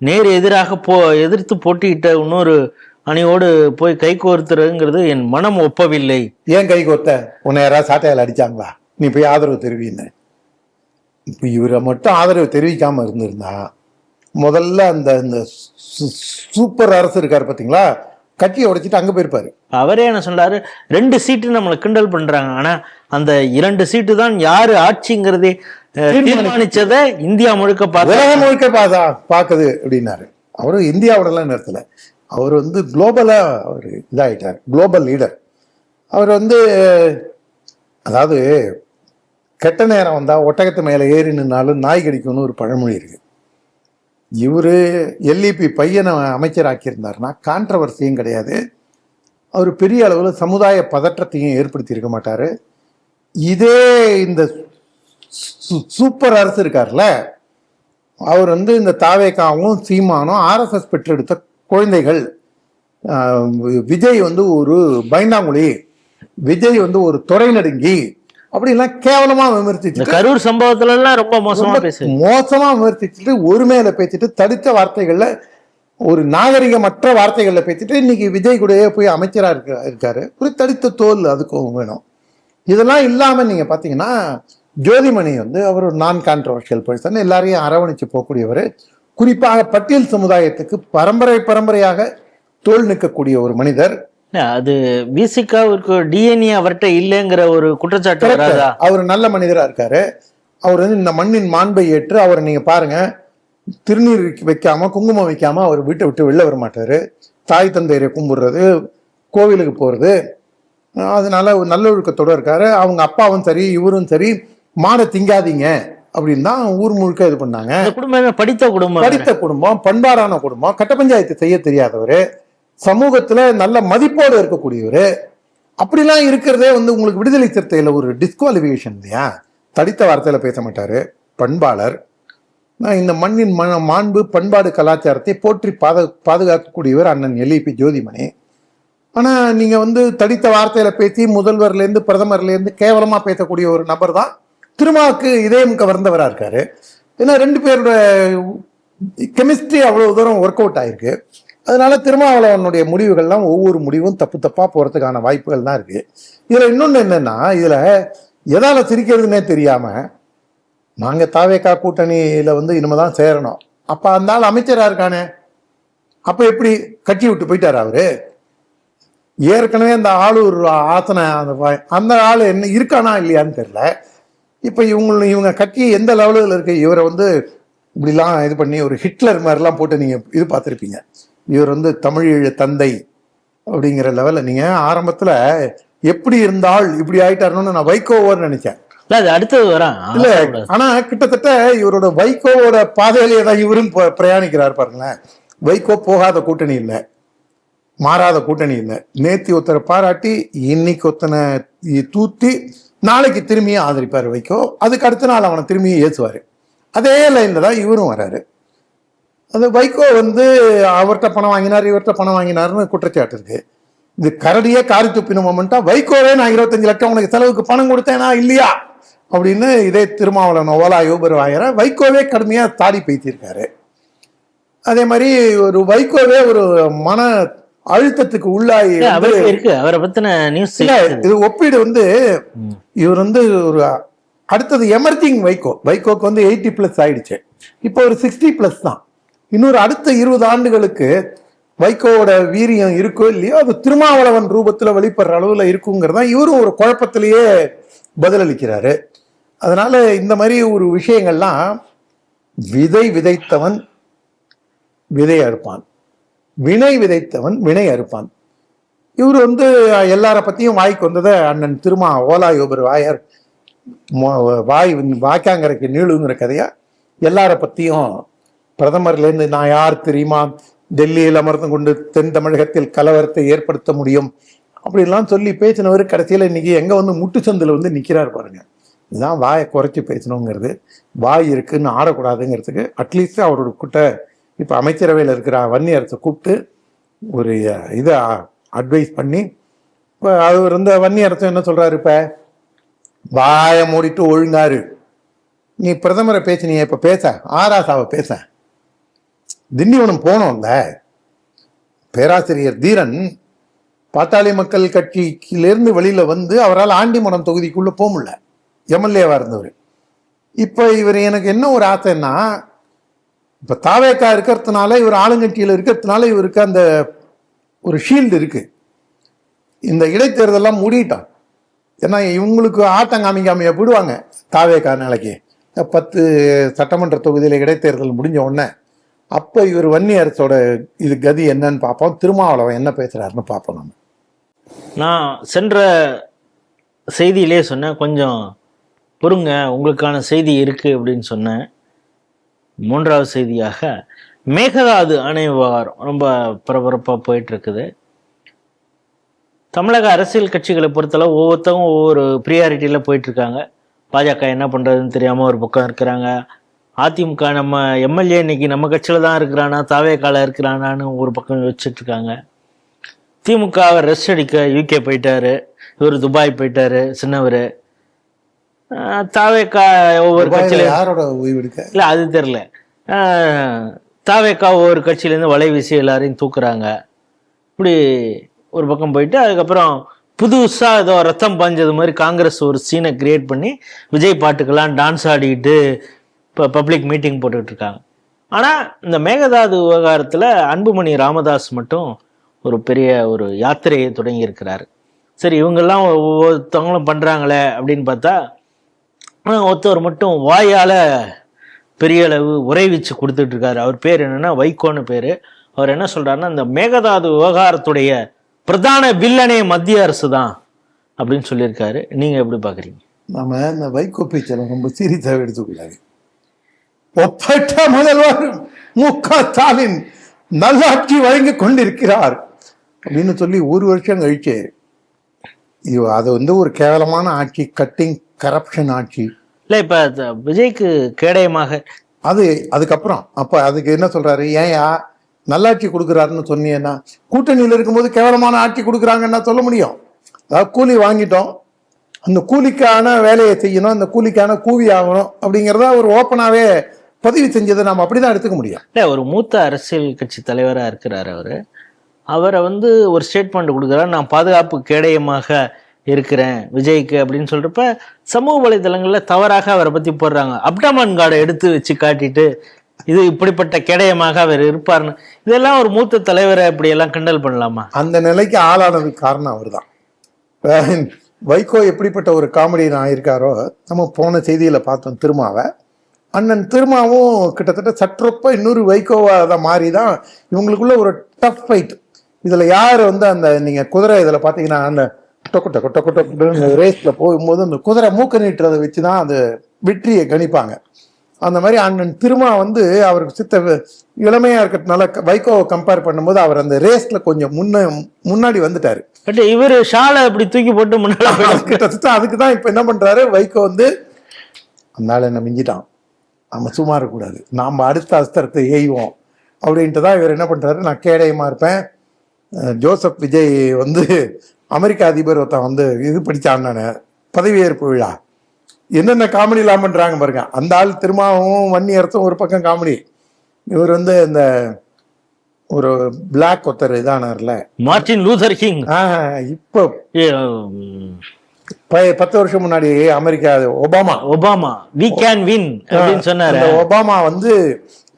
நேர் எதிராக எதிர்த்து போட்டியிட்ட இன்னொரு அணியோடு போய் கை கோர்த்துறதுங்கிறது என் மனம் ஒப்பவில்லை. ஏன் கை கோர்த்த, உன்னை யாராவது சாட்டையால் அடிச்சாங்களா, நீ போய் ஆதரவு தெரிவின்னு? இப்போ இவரை மட்டும் ஆதரவு தெரிவிக்காம இருந்திருந்தா முதல்ல அந்த சூப்பர் அரசு இருக்காரு பார்த்தீங்களா, கட்சியை உடைச்சிட்டு அங்கே போயிருப்பாரு. அவரே என்ன சொன்னாரு, 2 சீட்டு நம்மளை கிண்டல் பண்றாங்க, ஆனா அந்த 2 சீட்டு தான் யாரு ஆட்சிங்கிறதே தீர்மானிச்சதை இந்தியா முழுக்க உலகம் முழுக்க பாக்குது அப்படின்னாரு. அவரு இந்தியாவோடலாம் நேரத்தில் அவர் வந்து குளோபலா அவர் இதாயிட்டார், குளோபல் லீடர். அவர் வந்து அதாவது கெட்ட நேரம் வந்தா ஒட்டகத்து மேல ஏறி நின்னாலும் நாய் கடிக்கும்னு ஒரு பழமொழி இருக்கு. இவரு எல்இபி பையனை அமைச்சராக்கியிருந்தாருன்னா கான்ட்ரவர்சியும் கிடையாது, அவர் பெரிய அளவில் சமுதாய பதற்றத்தையும் ஏற்படுத்தி இருக்க மாட்டாரு. இதே இந்த சூப்பர் அரசு இருக்கார்ல, அவர் வந்து இந்த தாவேக்காவும் சீமானும் ஆர்எஸ்எஸ் பெற்றெடுத்த குழந்தைகள். விஜய் வந்து ஒரு பைண்டாங்குழி, விஜய் வந்து ஒரு துறை நடுங்கி அப்படிலாம் கேவலமா விமர்சிச்சு, கரூர் சம்பவத்துல எல்லாம் ரொம்ப மோசமா விமர்சிச்சுட்டு ஒரு மேல பேசிட்டு தடுத்த வார்த்தைகள்ல ஒரு நாகரிகமற்ற வார்த்தைகள்ல பேசிட்டு இன்னைக்கு விஜய் கூடயே போய் அமைச்சரா இருக்காரு. ஒரு தடுத்த தோல் அதுக்கும் வேணும். இதெல்லாம் இல்லாம நீங்க பாத்தீங்கன்னா ஜோதிமணி வந்து அவர் ஒரு நான் கான்ட்ரவர்ஷியல் பர்சன், எல்லாரையும் அரவணைச்சு போகக்கூடியவர். குறிப்பாக பட்டியல் சமுதாயத்துக்கு பரம்பரையாக தோல் நிற்கக்கூடிய ஒரு மனிதர். அது விசிகாவுக்கு டிஎன்ஏ அவர்கிட்ட இல்லைங்கிற ஒரு குற்றச்சாட்டு வராதா? அவர் நல்ல மனிதரா இருக்காரு. அவர் வந்து இந்த மண்ணின் மாண்பை ஏற்று, அவரை நீங்க பாருங்க, திருநீர் வைக்காம குங்குமம் வைக்காம அவர் வீட்டை விட்டு வெளில வர மாட்டாரு. தாய் தந்தையரை கும்பிடுறது, கோவிலுக்கு போறது, அதனால ஒரு நல்ல ஒழுக்கத்தோட இருக்காரு. அவங்க அப்பாவும் சரி இவரும் சரி மாடை திங்காதீங்க அப்படின்னு தான் ஊர் முழுக்க இது பண்ணாங்க. குடும்பமே படித்த குடும்பம், பண்பாடான குடும்பம், கட்ட பஞ்சாயத்து செய்ய தெரியாதவர், சமூகத்துல நல்ல மதிப்போடு இருக்கக்கூடியவர். அப்படிலாம் இருக்கிறதே வந்து உங்களுக்கு விடுதலை சிறுத்தையில ஒரு டிஸ்குவாலிஃபிகேஷன் இல்லையா? தடித்த வார்த்தையில பேச மாட்டாரு, பண்பாளர். இந்த மண்ணின் மாண்பு பண்பாடு கலாச்சாரத்தை போற்றி பாதுகாக்கக்கூடியவர் அண்ணன் எல்இபி ஜோதிமணி. ஆனா நீங்க வந்து தடித்த வார்த்தையில பேசி முதல்வர்ல இருந்து பிரதமர்ல இருந்து கேவலமா பேசக்கூடிய ஒரு நபர் தான் திருமாவுக்கு இதயம் கவர்ந்தவரா இருக்காரு. ஏன்னா 2 பேரோட கெமிஸ்ட்ரி அவ்வளவு தூரம் ஒர்க் அவுட் ஆயிருக்கு. அதனால திருமாவளவனுடைய முடிவுகள்லாம் ஒவ்வொரு முடிவும் தப்பா போறதுக்கான வாய்ப்புகள் தான் இருக்கு. இதுல இன்னொன்னு என்னன்னா, இதுல எதால சிரிக்கிறதுனே தெரியாம நாங்க தாவேக்கா கூட்டணியில வந்து இனிமேதான் சேரணும், அப்ப அந்த ஆள் அமைச்சரா இருக்கானே, அப்ப எப்படி கட்சி விட்டு போயிட்டாரு அவரு? ஏற்கனவே அந்த ஆளூர் ஆசன அந்த ஆள் என்ன இருக்கானா இல்லையான்னு தெரியல. இப்ப இவங்க கட்சி எந்த லெவலில் இருக்கு, இவரை வந்து இப்படிலாம் இது பண்ணி ஒரு ஹிட்லர் மாதிரிலாம் போட்டு நீங்க இது பார்த்துருப்பீங்க. இவர் வந்து தமிழ் தந்தை அப்படிங்கிற லெவலில் நீங்க ஆரம்பத்துல எப்படி இருந்தால் இப்படி ஆயிட்டாருன்னு நான் வைகோவர்னு நினைச்சேன். இல்ல அது அடுத்தது வரான். இல்ல ஆனா கிட்டத்தட்ட இவரோட வைகோவோட பாதையிலேயே தான் இவரும் பிரயாணிக்கிறார் பாருங்களேன். வைகோ போகாத கூட்டணி இல்லை, மாறாத கூட்டணி இல்லை. நேத்தி ஒருத்தரை பாராட்டி இன்னைக்கு ஒருத்தனை தூத்தி நாளைக்கு திரும்பியும் ஆதரிப்பார் வைகோ. அதுக்கு அடுத்த நாள் அவனை திரும்பியும் ஏசுவாரு. அதே லைன்ல தான் இவரும் வராரு. அந்த வைகோ வந்து அவர்கிட்ட பணம் வாங்கினார், இவர்கிட்ட பணம் வாங்கினார்னு குற்றச்சாட்டு இருக்கு. இது கரடியே காரி துப்பின மொமெண்டா வைகோவே நான் 25 லட்சம் உனக்கு செலவுக்கு பணம் கொடுத்தேனா இல்லையா அப்படின்னு இதே திருமாவளவன் ஓலா யூபர் வாங்குற வைகோவே கடுமையா தாடி பேசியிருக்காரு. அதே மாதிரி ஒரு வைகோவே ஒரு மன அழுத்தத்துக்கு உள்ளாகி இருக்கு. அவரை பத்தின நியூஸ் இது ஒப்பீடு வந்து இவர் வந்து ஒரு அடுத்தது எமர்ஜிங் வைகோக்கு வந்து 80+ ஆயிடுச்சு. இப்போ ஒரு 60+ தான். இன்னொரு அடுத்த 20 ஆண்டுகளுக்கு வைகோவோட வீரியம் இருக்கோ இல்லையோ அது திருமாவளவன் ரூபத்துல வெளிப்படுற அளவுல இருக்குங்கிறதா இவரும் ஒரு குழப்பத்திலேயே பதிலளிக்கிறாரு. அதனால இந்த மாதிரி ஒரு விஷயங்கள்லாம் விதை விதைத்தவன் விதை அறுப்பான், வினை விதைத்தவன் வினை அறுப்பான். இவர் வந்து எல்லார பத்தியும் வாய்க்கு வந்ததை அண்ணன் ஓலா யோபர் வாயர் வாய்க்காங்கரைக்கு நீளுங்கிற கதையா எல்லார பத்தியும் பிரதமர்லேருந்து நான் யார் தெரியுமா, டெல்லியில் அமர்ந்து கொண்டு தென் தமிழகத்தில் கலவரத்தை ஏற்படுத்த முடியும் அப்படின்லாம் சொல்லி பேசினவர் கடைசியில் இன்னைக்கு எங்க வந்து முட்டுச்சந்தில் வந்து நிற்கிறார் பாருங்க. இதுதான் வாயை குறைச்சி பேசணுங்கிறது, வாய் இருக்குன்னு ஆடக்கூடாதுங்கிறதுக்கு அட்லீஸ்ட் அவரோட கிட்ட இப்போ அமைச்சரவையில் இருக்கிற வன்னியரசை கூப்பிட்டு ஒரு இதை அட்வைஸ் பண்ணி இப்போ அவர் இந்த வன்னியரசன் என்ன சொல்றாரு, இப்போ வாயை மூடிட்டு ஒழுங்காரு, நீ பிரதமரை பேசினிய இப்போ பேச ஆராசாவை பேச திண்டிவனம் போனோம்ல. பேராசிரியர் தீரன் பாட்டாளி மக்கள் கட்சியிலிருந்து வெளியில வந்து அவரால் ஆண்டிமடம் தொகுதிக்குள்ள போக முடியல, எம்எல்ஏவா இருந்தவர். இப்ப இவர் எனக்கு என்ன ஒரு ஆசைன்னா, இப்ப தாவேக்கா இருக்கிறதுனால இவர் ஆளுங்கட்சியில இருக்கிறதுனால இவருக்கு அந்த ஒரு ஷீல்டு இருக்கு. இந்த இடைத்தேர்தலாம் மூடிட்டான். ஏன்னா இவங்களுக்கு ஆட்டம் காமிக்காமையா போடுவாங்க. தாவேக்கா நாளைக்கு 10 சட்டமன்ற தொகுதியில இடைத்தேர்தல் முடிஞ்ச உடனே அப்போ இவர் வன்னியரசோட இது கதி என்னன்னு பார்ப்போம், திருமாவளவன் என்ன பேசுறாருன்னு பார்ப்போம். நான் சென்ற செய்தியிலே சொன்னேன், கொஞ்சம் பொறுங்க உங்களுக்கான செய்தி இருக்கு அப்படின்னு சொன்னேன். 3வது செய்தியாக மேகதாது அணை விவகாரம் ரொம்ப பரபரப்பாக போயிட்டு இருக்குது. தமிழக அரசியல் கட்சிகளை பொறுத்தளவு ஒவ்வொருத்தவங்க ஒவ்வொரு ப்ரியாரிட்டியில் போயிட்டு இருக்காங்க. பாஜக என்ன பண்ணுறதுன்னு தெரியாமல் ஒரு பக்கம் இருக்கிறாங்க. அதிமுக நம்ம எம்எல்ஏ இன்னைக்கு நம்ம கட்சியில் தான் இருக்கிறானா தாவேக்கால இருக்கிறானான்னு ஒரு பக்கம் யோசிச்சுட்டு இருக்காங்க. திமுக ரெஸ்ட் அடிக்க யூகே போயிட்டாரு, இவர் துபாய் போயிட்டாரு சின்னவர். தாவேக்கா ஒவ்வொரு கட்சியில யாரோட ஓய்வு எடுக்க இல்லை அது தெரில. தாவேக்கா ஒவ்வொரு கட்சியிலேருந்து வலை வீசி எல்லாரையும் தூக்குறாங்க. இப்படி ஒரு பக்கம் போயிட்டு அதுக்கப்புறம் புதுசாக ஏதோ ரத்தம் பாஞ்சது மாதிரி காங்கிரஸ் ஒரு சீனை கிரியேட் பண்ணி விஜய் பாட்டுக்கெல்லாம் டான்ஸ் ஆடிக்கிட்டு இப்போ பப்ளிக் மீட்டிங் போட்டுக்கிட்டு இருக்காங்க. ஆனால் இந்த மேகதாது விவகாரத்தில் அன்புமணி ராமதாஸ் மட்டும் ஒரு பெரிய ஒரு யாத்திரையை தொடங்கி இருக்கிறாரு. சரி இவங்கெல்லாம் ஒவ்வொருத்தவங்களும் பண்ணுறாங்களே அப்படின்னு பார்த்தா ஒருத்தவர் மட்டும் வாயால் பெரிய அளவு உரைவீச்சு கொடுத்துட்டு இருக்காரு. அவர் பேர் என்னன்னா வைகோன்னு பேர். அவர் என்ன சொல்றாருன்னா, இந்த மேகதாது விவகாரத்துடைய பிரதான வில்லனே மத்திய அரசு தான் அப்படின்னு சொல்லியிருக்காரு. நீங்க எப்படி பாக்குறீங்க? நம்ம இந்த வைகோ பேச்சை ரொம்ப சீரியஸாக எடுத்துக்கூடாது. ஒப்பற்ற முதல்வர் மு.க. ஸ்டாலின் நல்லாட்சி வழங்கி கொண்டிருக்கிறார் அப்படின்னு சொல்லி ஒரு வருஷம் கழிச்சு அது வந்து ஒரு கேவலமான ஆட்சி, கட்டிங் கரப்ஷன் ஆட்சி. இல்ல இப்ப விஜய்க்கு கேடயமாக அதுக்கப்புறம் அப்ப அதுக்கு என்ன சொல்றாரு, ஏன்யா நல்லாட்சி கொடுக்குறாருன்னு சொன்னீங்கன்னா கூட்டணியில் இருக்கும்போது கேவலமான ஆட்சி கொடுக்குறாங்கன்னா சொல்ல முடியும். அதாவது கூலி வாங்கிட்டோம், அந்த கூலிக்கான வேலையை செய்யணும், அந்த கூலிக்கான கூவி ஆகணும் அப்படிங்கிறத ஒரு ஓப்பனாவே பதிவு செஞ்சதை நம்ம அப்படிதான் எடுத்துக்க முடியும். இல்லை ஒரு மூத்த அரசியல் கட்சி தலைவராக இருக்கிறார் அவரை வந்து ஒரு ஸ்டேட்மெண்ட் கொடுக்குறாரு, நான் பாதுகாப்பு கேடயமாக இருக்கிறேன் விஜய்க்கு அப்படின்னு சொல்றப்ப சமூக வலைதளங்கள்ல தவறாக அவரை பத்தி போடுறாங்க. அப்டமன் கார்டை எடுத்து வச்சு காட்டிட்டு இது இப்படிப்பட்ட கேடயமாக அவர் இருப்பார்னு. இதெல்லாம் ஒரு மூத்த தலைவரை இப்படி எல்லாம் கிண்டல் பண்ணலாமா? அந்த நிலைக்கு ஆளானதுக்கு காரணம் அவர் தான். வைகோ எப்படிப்பட்ட ஒரு காமெடியன் ஆயிருக்காரோ நம்ம போன செய்தியில பார்த்தோம். திருமாவை அண்ணன் திருமாவும் கிட்டத்தட்ட சற்றொப்ப இன்னொரு வைகோவாக மாறி தான் இவங்களுக்குள்ள ஒரு டஃப் ஃபைட். இதுல யார் வந்து அந்த நீங்க குதிரை இதுல பாத்தீங்கன்னா அந்த கொட்ட கொட்ட கொட்ட கொட்ட கொட்ட ரேஸ்ல போகும்போது அந்த குதிரை மூக்க நீட்டுறதை வச்சுதான் அந்த வெற்றியை கணிப்பாங்க. அந்த மாதிரி அண்ணன் திருமா வந்து அவருக்கு சித்த இளமையா இருக்கிறதுனால வைகோவை கம்பேர் பண்ணும்போது அவர் அந்த ரேஸ்ல கொஞ்சம் முன்னாடி வந்துட்டாரு. பட் இவரு ஷாலை இப்படி தூக்கி போட்டு முன்னாடி கிட்டத்தட்ட அதுக்குதான் இப்ப என்ன பண்றாரு வைகோ வந்து அந்த ஆள் என்ன மிஞ்சிட்டான், நம்ம சும்மா இருக்கக்கூடாது, நாம அடுத்த அஸ்திரத்தை எய்வோம் அப்படின்ட்டு தான் இவர் என்ன பண்றாரு, நான் கேடயமா இருப்பேன். ஜோசப் விஜய் வந்து அமெரிக்க அதிபர் ஒருத்தன் வந்து இது படிச்சான் நானு பதவியேற்பு விழா, என்னென்ன காமெடி எல்லாம் பண்றாங்க பாருங்க. அந்த ஆள் திருமாவும் வன்னி அரசும் ஒரு பக்கம் காமெடி, இவர் வந்து இந்த ஒரு பிளாக் ஒருத்தர் இதானார்ல மார்ட்டின் லூதர் கிங், இப்போ 10 வருஷம் முன்னாடி America Obama we can win அப்படின்னு சொன்னாரு. ஒபாமா வந்து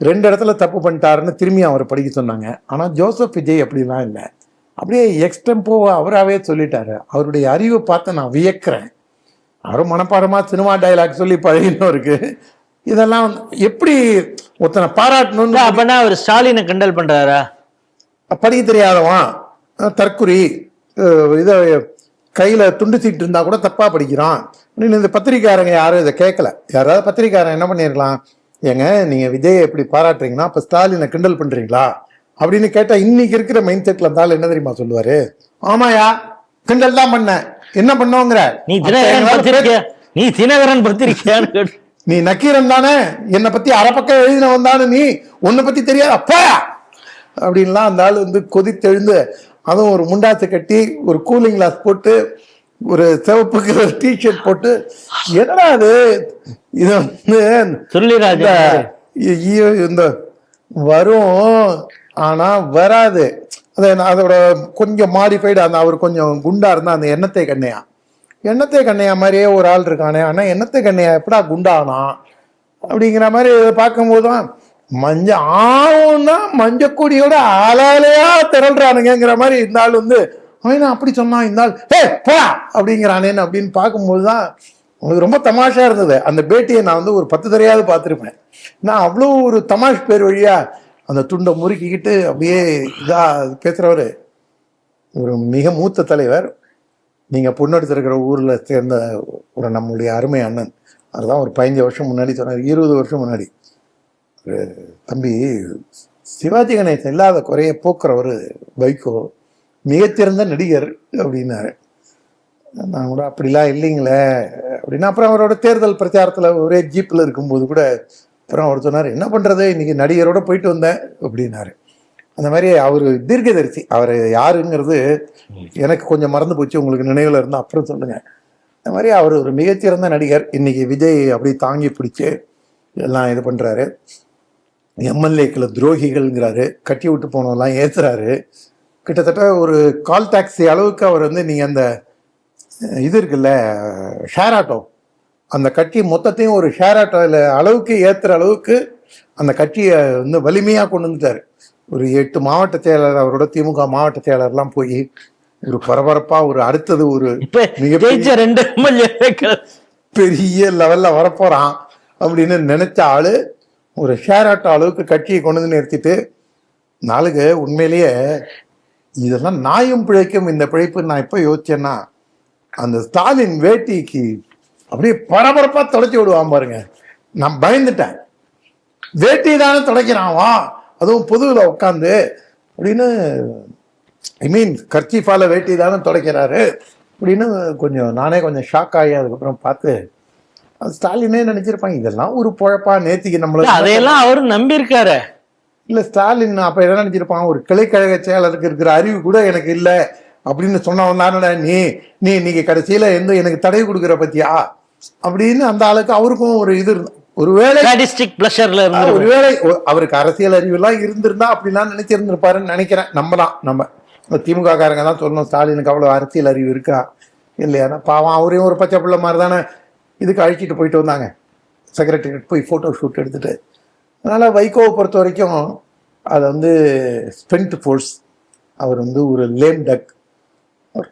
2 இடத்துல தப்பு பண்ணிட்டாருன்னு திரும்பி அவர் படிக்க சொன்னாங்க. ஆனா ஜோசப் விஜய் அப்படிலாம் இல்லை, அப்படியே எக்ஸ்டெம்போ அவராகவே சொல்லிட்டாரு. அவருடைய அறிவை பார்த்து நான் வியக்கிறேன். அவரும் மனப்பாடமா சினிமா டைலாக் சொல்லி பழகினவருக்கு இதெல்லாம் எப்படி ஒருத்தனை பாராட்டணும்னு. அப்படின்னா அவர் ஸ்டாலினை கிண்டல் பண்றாரா? படிக்க தெரியாதவன், தற்குறி, இதை கையில துண்டு சீட்டு இருந்தா கூட தப்பா படிக்கிறான் அப்படின்னு இந்த பத்திரிக்காரங்க யாரும் இதை கேட்கல. யாராவது பத்திரிக்காரன் என்ன பண்ணிருக்கலாம், ஏங்க நீங்க விஜயை எப்படி பாராட்டுறீங்கன்னா அப்ப ஸ்டாலினை கிண்டல் பண்றீங்களா அப்படின்னு கேட்டா இன்னைக்கு இருக்கிற மைண்ட் செட்ல இருந்தாலும் என்ன தெரியுமா சொல்லுவாரு, ஆமாயா கிண்டல் தான் பண்ண, என்ன பண்ணோங்கிற, நீ தினகரன் பத்திரிக்கையான்னு, நீ நக்கீரன் தானே, என்னை பத்தி அரைப்பக்கம் எழுதினவன் தானே, நீ உன்னை பத்தி தெரியாது அப்பா அப்படின்லாம் அந்த ஆள் வந்து கொதித்தெழுந்து, அதுவும் ஒரு முண்டாத்து கட்டி ஒரு கூலிங் கிளாஸ் போட்டு ஒரு சிவப்பு கலர் டிஷர்ட் போட்டு, என்னடா அது இது வந்து சொல்லிராஜா இந்த வரும் ஆனா வராது, அதோட கொஞ்சம் மாடிஃபைடு. அந்த அவர் கொஞ்சம் குண்டா இருந்தா அந்த எண்ணத்தை கண்ணையா மாதிரியே ஒரு ஆள் இருக்கானே, ஆனா எண்ணத்தை கண்ணையா எப்படா குண்டானா அப்படிங்கிற மாதிரி பார்க்கும்போதுதான் ஆவும்னா மஞ்சக்கூடியோட ஆளாலையா திரள்றானுங்கிற மாதிரி இந்த ஆள் வந்து அப்படி சொன்னான், இந்த ஆள் போடா அப்படிங்கிறானேன்னு அப்படின்னு பார்க்கும்போதுதான் உங்களுக்கு ரொம்ப தமாஷா இருந்தது. அந்த பேட்டியை நான் வந்து ஒரு 10 தடையாவது பார்த்துருப்பேன். நான் அவ்வளோ ஒரு தமாஷ் பேர் வழியா அந்த துண்டை முறுக்கிக்கிட்டு அப்படியே இதா பேசுறவரு ஒரு மிக மூத்த தலைவர். நீங்க பொண்ணெடுத்திருக்கிற ஊர்ல சேர்ந்த ஒரு நம்மளுடைய அருமை அண்ணன், அதுதான் ஒரு 15 வருஷம் முன்னாடி சொன்னார், 20 வருஷம் முன்னாடி, தம்பி சிவாஜி கணேசன் இல்லாத குறைய போக்குறவர் வைகோ, மிகச்சிறந்த நடிகர் அப்படின்னாரு. நான் கூட அப்படிலாம் இல்லைங்களே அப்படின்னா, அப்புறம் அவரோட தேர்தல் பிரச்சாரத்துல ஒரே ஜீப்ல இருக்கும்போது கூட அப்புறம் அவர் சொன்னார், என்ன பண்றது இன்னைக்கு நடிகரோட போயிட்டு வந்தேன் அப்படின்னாரு. அந்த மாதிரி அவர் தீர்க்கதரிசி, அவர் யாருங்கிறது எனக்கு கொஞ்சம் மறந்து போச்சு, உங்களுக்கு நினைவுல இருந்தா அப்புறம் சொல்லுங்க. அந்த மாதிரி அவர் ஒரு மிகச்சிறந்த நடிகர். இன்னைக்கு விஜய் அப்படி தாங்கி பிடிச்சு எல்லாம் இது பண்றாரு. எம்எல்ஏக்களை துரோகிகள்ங்கிறாரு, கட்டி விட்டு போனதெல்லாம் ஏத்துறாரு. கிட்டத்தட்ட ஒரு கால் டாக்ஸி அளவுக்கு அவர் வந்து நீங்க அந்த இது இருக்குல்ல ஷேர் ஆட்டோ, அந்த கட்சி மொத்தத்தையும் ஒரு ஷேர் ஆட்டோல அளவுக்கு ஏத்துற அளவுக்கு அந்த கட்சியை வந்து வலிமையா கொண்டு வந்துட்டாரு. ஒரு 8 மாவட்ட செயலர், அவரோட திமுக மாவட்ட செயலர்லாம் போய் ஒரு பரபரப்பா ஒரு அடுத்தது ஒரு பெரிய லெவல்ல வரப்போறான் அப்படின்னு நினைச்ச ஆளு ஒரு ஷேர் ஆட்டோ அளவுக்கு கட்சியை கொண்டு வந்து நிறுத்திட்டு நாளுக்கு உண்மையிலேயே இதெல்லாம் நாயும் பிழைக்கும் இந்த பிழைப்பு. நான் எப்ப யோசிச்சேன்னா, அந்த ஸ்டாலின் வேட்டிக்கு அப்படியே பரபரப்பா தொடச்சி விடுவான் பாருங்க, நான் பயந்துட்டேன். வேட்டி தானே தொடக்கிறான் வா, அதுவும் பொதுவில் உட்காந்து அப்படின்னு, ஐ மீன் கர்ச்சீஃபால வேட்டி தானே தொடக்கிறாரு அப்படின்னு நானே கொஞ்சம் ஷாக் ஆகி அதுக்கப்புறம் பார்த்து ஸ்டாலினே நினைச்சிருப்பாங்க இதெல்லாம் ஒரு பொழப்பா, நேத்திக்கு நம்மள அதையெல்லாம் அவரும் நம்பி இருக்காரு. இல்ல ஸ்டாலின் அப்ப என்ன நினைச்சிருப்பான், ஒரு கிளைக்கழக செயலருக்கு இருக்கிற அறிவு கூட எனக்கு இல்லை அப்படின்னு சொன்னவன் தானடா நீ இன்னைக்கு கடைசியில எனக்கு தடை கொடுக்குற பத்தியா அப்படின்னு அந்த ஆளுக்கு அவருக்கும் ஒரு இது ஒருவேளை அவருக்கு அரசியல் அறிவு எல்லாம் இருந்திருந்தா அப்படிலாம் நினைச்சிருந்திருப்பாருன்னு நினைக்கிறேன். நம்ம திமுக காரங்க தான் சொல்லணும் ஸ்டாலினுக்கு அவ்வளவு அரசியல் அறிவு இருக்கா இல்லையா. பாவம் அவரையும் ஒரு பச்சை பிள்ளை மாதிரி தானே இதுக்கு அழிச்சிட்டு போயிட்டு வந்தாங்க, செக்ரட்டரியேட் போய் போட்டோ ஷூட் எடுத்துட்டு. அதனால வைகோவை பொறுத்த வரைக்கும் அது வந்து ஸ்பென்ட் ஃபோர்ஸ், அவர் வந்து ஒரு லேம் டக்,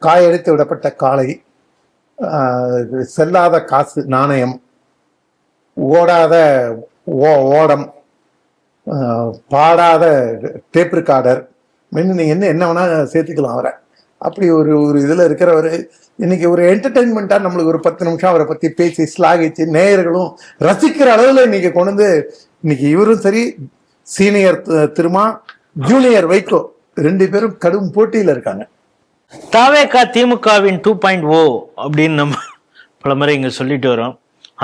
காயெடுத்து விடப்பட்ட காளை, செல்லாத காசு நாணயம், ஓடாத ஓடம், பாடாத டேப் ரெக்கார்டர், நீங்க என்ன வேணா சேர்த்துக்கலாம் அவரை. அப்படி ஒரு ஒரு இதில் இருக்கிறவர் இன்னைக்கு ஒரு என்டர்டெயின்மெண்ட்டாக நம்மளுக்கு ஒரு 10 நிமிஷம் அவரை பற்றி பேசி ஸ்லாகிச்சு நேயர்களும் ரசிக்கிற அளவில் இன்னைக்கு கொண்டு வந்து இன்னைக்கு இவரும் சரி சீனியர் திருமா ஜூனியர் வைகோ 2 பேரும் கடும் போட்டியில் இருக்காங்க. தாவேகா திமுகவின் 2.0 அப்படின்னு நம்ம பல முறை இங்கே சொல்லிட்டு வரோம்.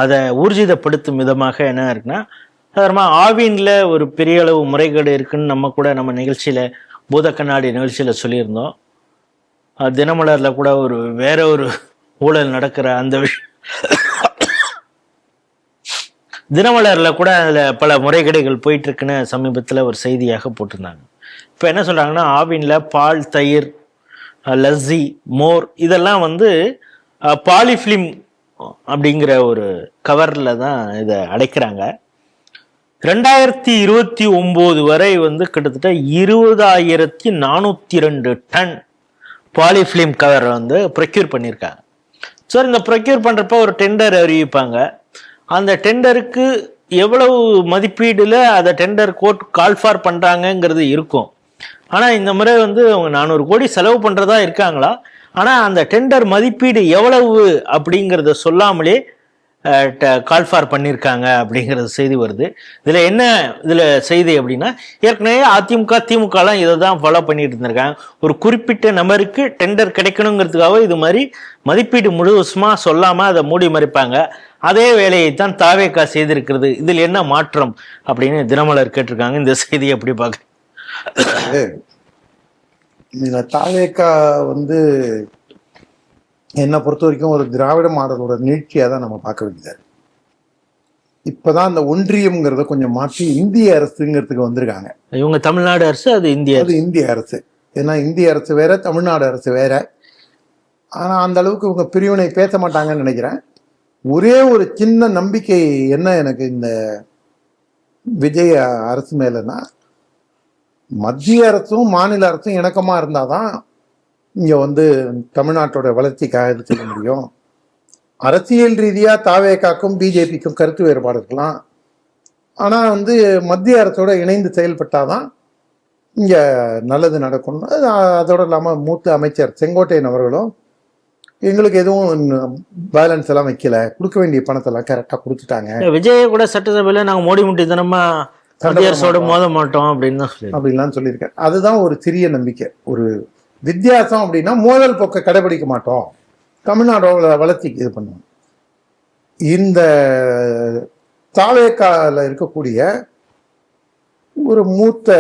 அதை ஊர்ஜிதப்படுத்தும் விதமாக என்ன இருக்குன்னா, சாதாரணமாக ஆவின்ல ஒரு பெரிய அளவு முறைகேடு இருக்குன்னு நம்ம நிகழ்ச்சியில் பூத கண்ணாடி நிகழ்ச்சியில் சொல்லியிருந்தோம். தினமலரில் கூட வேற ஒரு ஊழல் நடக்கிற அந்த தினமலரில் கூட அதில் பல முறைகேடுகள் போயிட்டு இருக்குன்னு சமீபத்தில் ஒரு செய்தியாக போட்டிருந்தாங்க. இப்போ என்ன சொல்கிறாங்கன்னா, ஆவின்ல பால், தயிர், லஸ்ஸி, மோர் இதெல்லாம் பாலிஃபிலிம் அப்படிங்கிற ஒரு கவரில் தான் இதை அடைக்கிறாங்க. 2029 வரை கிட்டத்தட்ட 20,402 டன் பாலிஃபிலிம் கவர் ப்ரொக்யூர் பண்ணியிருக்காங்க. ஸோ இந்த ப்ரொக்யூர் பண்ணுறப்ப ஒரு டெண்டர் அறிவிப்பாங்க. அந்த டெண்டருக்கு எவ்வளவு மதிப்பீடில் அதை டெண்டர் கோர்ட் கால்ஃபார் பண்ணுறாங்கங்கிறது இருக்கும். ஆனால் இந்த முறை அவங்க 400 கோடி செலவு பண்ணுறதா இருக்காங்களா, ஆனால் அந்த டெண்டர் மதிப்பீடு எவ்வளவு அப்படிங்கிறத சொல்லாமலே கால்ஃபார் பண்ணியிருக்காங்க அப்படிங்கிறது செய்தி வருது. இதில் செய்தி அப்படின்னா, ஏற்கனவே அதிமுக திமுகலாம் இதை தான் ஃபாலோ பண்ணிட்டு இருந்திருக்காங்க. ஒரு குறிப்பிட்ட நபருக்கு டெண்டர் கிடைக்கணுங்கிறதுக்காக இது மாதிரி மதிப்பீடு முழுவதுமாக சொல்லாமல் அதை மூடி மறைப்பாங்க. அதே வேலையை தான் தாவேகா செய்திருக்கிறது. இதில் என்ன மாற்றம் அப்படின்னு தினமலர் கேட்டிருக்காங்க. இந்த செய்தியை எப்படி பார்க்க? தாவேகா என்னை பொறுத்த வரைக்கும் ஒரு திராவிட மாடலோட நீட்சியாக தான் நம்ம பார்க்க வேண்டியது. இப்போதான் அந்த ஒன்றியம்ங்கிறத கொஞ்சம் மாற்றி இந்திய அரசுங்கிறதுக்கு வந்திருக்காங்க. இவங்க தமிழ்நாடு அரசு, அது இந்திய அரசு. ஏன்னா இந்திய அரசு வேற, தமிழ்நாடு அரசு வேற. ஆனால் அந்த அளவுக்கு இவங்க பிரிவினை பேச மாட்டாங்கன்னு நினைக்கிறேன். ஒரே ஒரு சின்ன நம்பிக்கை என்ன எனக்கு இந்த விஜய் அரசு மேலன்னா, மத்திய அரசும் மாநில அரசும் இணக்கமாக இருந்தாதான் இங்கே தமிழ்நாட்டோட வளர்ச்சிக்காக இது செய்ய முடியும். அரசியல் ரீதியாக தாவேகாக்கும் பிஜேபிக்கும் கருத்து வேறுபாடு இருக்கலாம். ஆனால் மத்திய அரசோட இணைந்து செயல்பட்டாதான் இங்கே நல்லது நடக்கும். அதோடு இல்லாமல் மூத்த அமைச்சர் செங்கோட்டையன் அவர்களும் எங்களுக்கு எதுவும் பேலன்ஸ் எல்லாம் வைக்கல, கொடுக்க வேண்டிய பணத்தெல்லாம் கரெக்டாக கொடுத்துட்டாங்க. விஜய் கூட சட்டசபையில் நாங்கள் மோடி முட்டி தினமா மத்திய அரசோட மோத மாட்டோம் அப்படின்லாம் சொல்லியிருக்காரு. அதுதான் ஒரு சிறிய நம்பிக்கை. ஒரு வித்தியாசம் அப்படின்னா, மோதல் போக்கை கடைபிடிக்க மாட்டோம், தமிழ்நாடோட வளர்ச்சிக்கு இது பண்ணுவோம். இந்த தாவேகால இருக்கக்கூடிய ஒரு மூத்த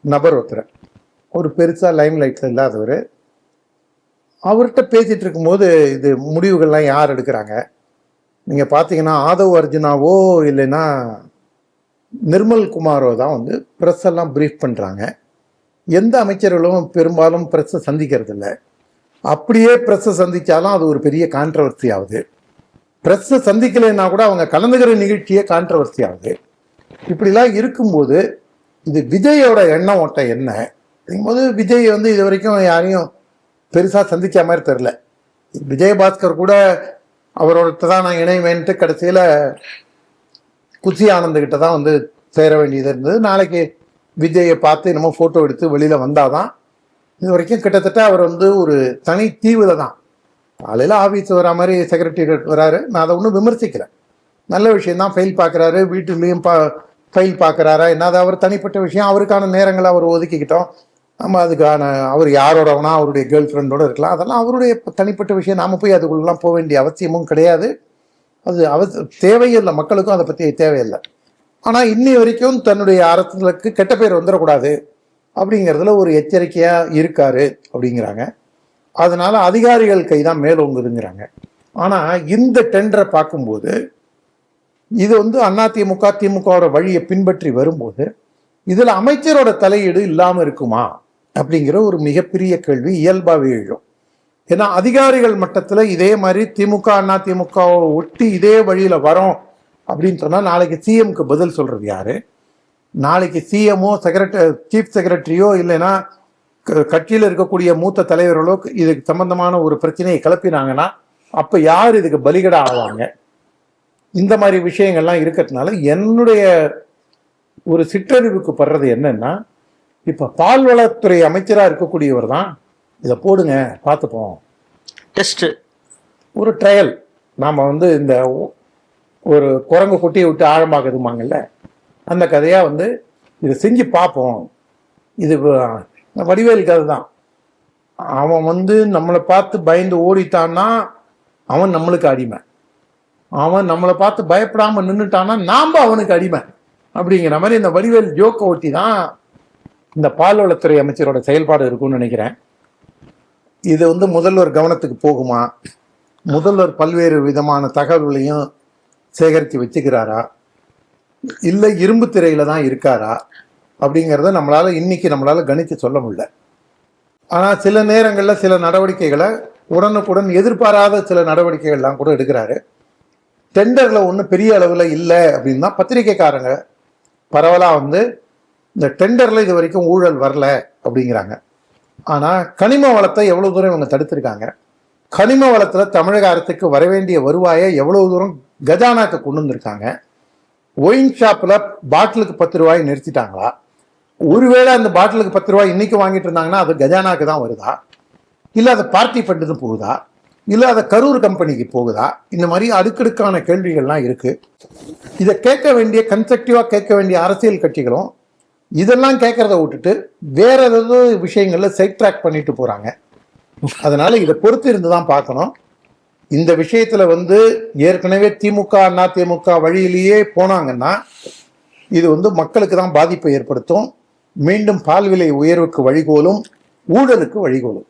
நபர் ஒருத்தர், ஒரு பெருசா லைம் லைட்ல இல்லாதவர், அவர்கிட்ட பேசிட்டு இருக்கும்போது இது முடிவுகள்லாம் யார் எடுக்கிறாங்க நீங்க பாத்தீங்கன்னா, ஆதவ் அர்ஜுனாவோ இல்லைன்னா நிர்மல் குமாரோ தான் பிரஸ் எல்லாம் பிரீஃப் பண்றாங்க. எந்த அமைச்சர்களும் பெரும்பாலும் பிரஸ்ஸை சந்திக்கிறது இல்லை. அப்படியே பிரஸ்ஸை சந்திச்சாலும் அது ஒரு பெரிய கான்ட்ரவர்சி ஆகுது. பிரஸ்ஸை சந்திக்கலைன்னா கூட அவங்க கலந்துக்கிற நிகழ்ச்சியே கான்ட்ரவர்சி ஆகுது. இப்படிலாம் இருக்கும்போது இது விஜயோட எண்ண ஓட்டம் என்ன அப்படிங்கும்போது, விஜய் இது வரைக்கும் யாரையும் பெருசா சந்திச்ச மாதிரி தெரியல. விஜயபாஸ்கர் கூட அவரோட தான் நான் இணைவேன்ட்டு கடைசியில குஷி ஆனந்த் கிட்ட தான் சேர வேண்டியது இருந்தது. நாளைக்கு விஜயை பார்த்து நம்ம போட்டோ எடுத்து வெளியில வந்தாதான். இது வரைக்கும் கிட்டத்தட்ட அவர் ஒரு தனி தீவுல தான். காலையில ஆபீஸ் வரா மாதிரி செக்ரட்டரியேட் வராரு. நான் அதை ஒன்றும் விமர்சிக்கிறேன், நல்ல விஷயம் தான். ஃபைல் பார்க்குறாரு, வீட்டுலேயும் ஃபைல் பார்க்குறாரா என்ன, அது அவர் தனிப்பட்ட விஷயம். அவருக்கான நேரங்களை அவர் ஒதுக்கிக்கிட்டோம். நம்ம அதுக்கான அவர் யாரோடனா அவருடைய கேர்ள் ஃப்ரெண்டோட இருக்கலாம், அதெல்லாம் அவருடைய தனிப்பட்ட விஷயம். நாம போய் அதுக்குள்ளெல்லாம் போக வேண்டிய அவசியமும் கிடையாது. அது தேவையில்லை, மக்களுக்கும் அதை பற்றி தேவையில்லை. ஆனால் இன்னி வரைக்கும் தன்னுடைய அரசுகளுக்கு கெட்ட பேர் வந்துடக்கூடாது அப்படிங்கிறதுல ஒரு எச்சரிக்கையா இருக்காரு அப்படிங்கிறாங்க. அதனால அதிகாரிகள் கைதான் மேலோங்குதுங்கிறாங்க. ஆனா இந்த டெண்டரை பார்க்கும்போது இது அதிமுக திமுகவோட வழியை பின்பற்றி வரும்போது இதுல அமைச்சரோட தலையீடு இல்லாம இருக்குமா அப்படிங்கிற ஒரு மிகப்பெரிய கேள்வி இயல்பாவே எழும். ஏன்னா அதிகாரிகள் மட்டத்துல இதே மாதிரி திமுக அதிமுகவை ஒட்டி இதே வழியில வரோம் அப்படின்னு சொன்னா நாளைக்கு சிஎம்க்கு பதில் சொல்றது யாரு? நாளைக்கு சிஎம்ஓ சீஃப் செக்ரட்டரியோ இல்லைன்னா கட்சியில் இருக்கக்கூடிய மூத்த தலைவர்களோ இதுக்கு சம்பந்தமான ஒரு பிரச்சனையை கிளப்பினாங்கன்னா அப்ப யார் இதுக்கு பலிகடா ஆவாங்க? இந்த மாதிரி விஷயங்கள்லாம் இருக்கிறதுனால என்னுடைய ஒரு சிற்றறிவுக்கு படுறது என்னன்னா, இப்ப பால்வளத்துறை அமைச்சரா இருக்கக்கூடியவர் தான் இதை போடுங்க பார்த்துப்போம், டெஸ்ட் ஒரு ட்ரையல். நாம் வந்து இந்த ஒரு குரங்கு குட்டியை விட்டு ஆழமாக்குதுமாங்கல்ல, அந்த கதையாக வந்து இதை செஞ்சு பார்ப்போம். இது வடிவேல் கதை தான். அவன் வந்து நம்மளை பார்த்து பயந்து ஓடிட்டான்னா அவன் நம்மளுக்கு அடிமை, அவன் நம்மளை பார்த்து பயப்படாமல் நின்றுட்டான்னா நாம் அவனுக்கு அடிமை அப்படிங்கிற மாதிரி இந்த வடிவேல் ஜோக்கை ஒட்டி தான் இந்த பால்வளத்துறை அமைச்சரோட செயல்பாடு இருக்கும்னு நினைக்கிறேன். இது வந்து முதல்வர் கவனத்துக்கு போகுமா, முதல்வர் பல்வேறு விதமான தகவல்களையும் சேகரித்து வச்சுக்கிறாரா, இல்லை இரும்பு திரையில தான் இருக்காரா அப்படிங்கிறத நம்மளால கணித்து சொல்ல முடியல. ஆனால் சில நேரங்களில் சில நடவடிக்கைகளை உடனுக்குடன் எதிர்பாராத சில நடவடிக்கைகள்லாம் கூட எடுக்கிறாரு. டெண்டரில் ஒன்றும் பெரிய அளவில் இல்லை அப்படின்னு தான் பத்திரிகைக்காரங்க பரவலாக வந்து இந்த டெண்டரில் இது வரைக்கும் ஊழல் வரல அப்படிங்கிறாங்க. ஆனால் கனிம வளத்தை எவ்வளோ தூரம் இவங்க தடுத்திருக்காங்க, கனிம வளத்தில் தமிழக அரசுக்கு வரவேண்டிய வருவாயை எவ்வளவு தூரம் கஜானாக்கு கொண்டு வந்திருக்காங்க, ஒயின் ஷாப்பில் பாட்டிலுக்கு 10 ரூபாய் நிறுத்திட்டாங்களா, ஒருவேளை அந்த பாட்டிலுக்கு 10 ரூபாய் இன்னைக்கு வாங்கிட்டு இருந்தாங்கன்னா அது கஜானாக்கு தான் வருதா, இல்லை அது பார்ட்டி ஃபண்டுன்னு போகுதா, இல்லை அதை கரூர் கம்பெனிக்கு போகுதா, இந்த மாதிரி அடுக்கடுக்கான கேள்விகள்லாம் இருக்கு. இதை கேட்க வேண்டிய கன்ஸ்ட்ரக்டிவாக கேட்க வேண்டிய அரசியல் கட்சிகளும் இதெல்லாம் கேட்கறத விட்டுட்டு வேற ஏதாவது விஷயங்கள்ல சைட் ட்ராக் பண்ணிட்டு போறாங்க. அதனால இதை பொறுத்து இருந்து தான் பார்க்கணும். இந்த விஷயத்துல வந்து ஏற்கனவே திமுக அதிமுக வழியிலேயே போனாங்கன்னா இது வந்து மக்களுக்கு தான் பாதிப்பை ஏற்படுத்தும், மீண்டும் பால் விலை உயர்வுக்கு வழிகோலும், ஊழலுக்கு வழிகோலும்.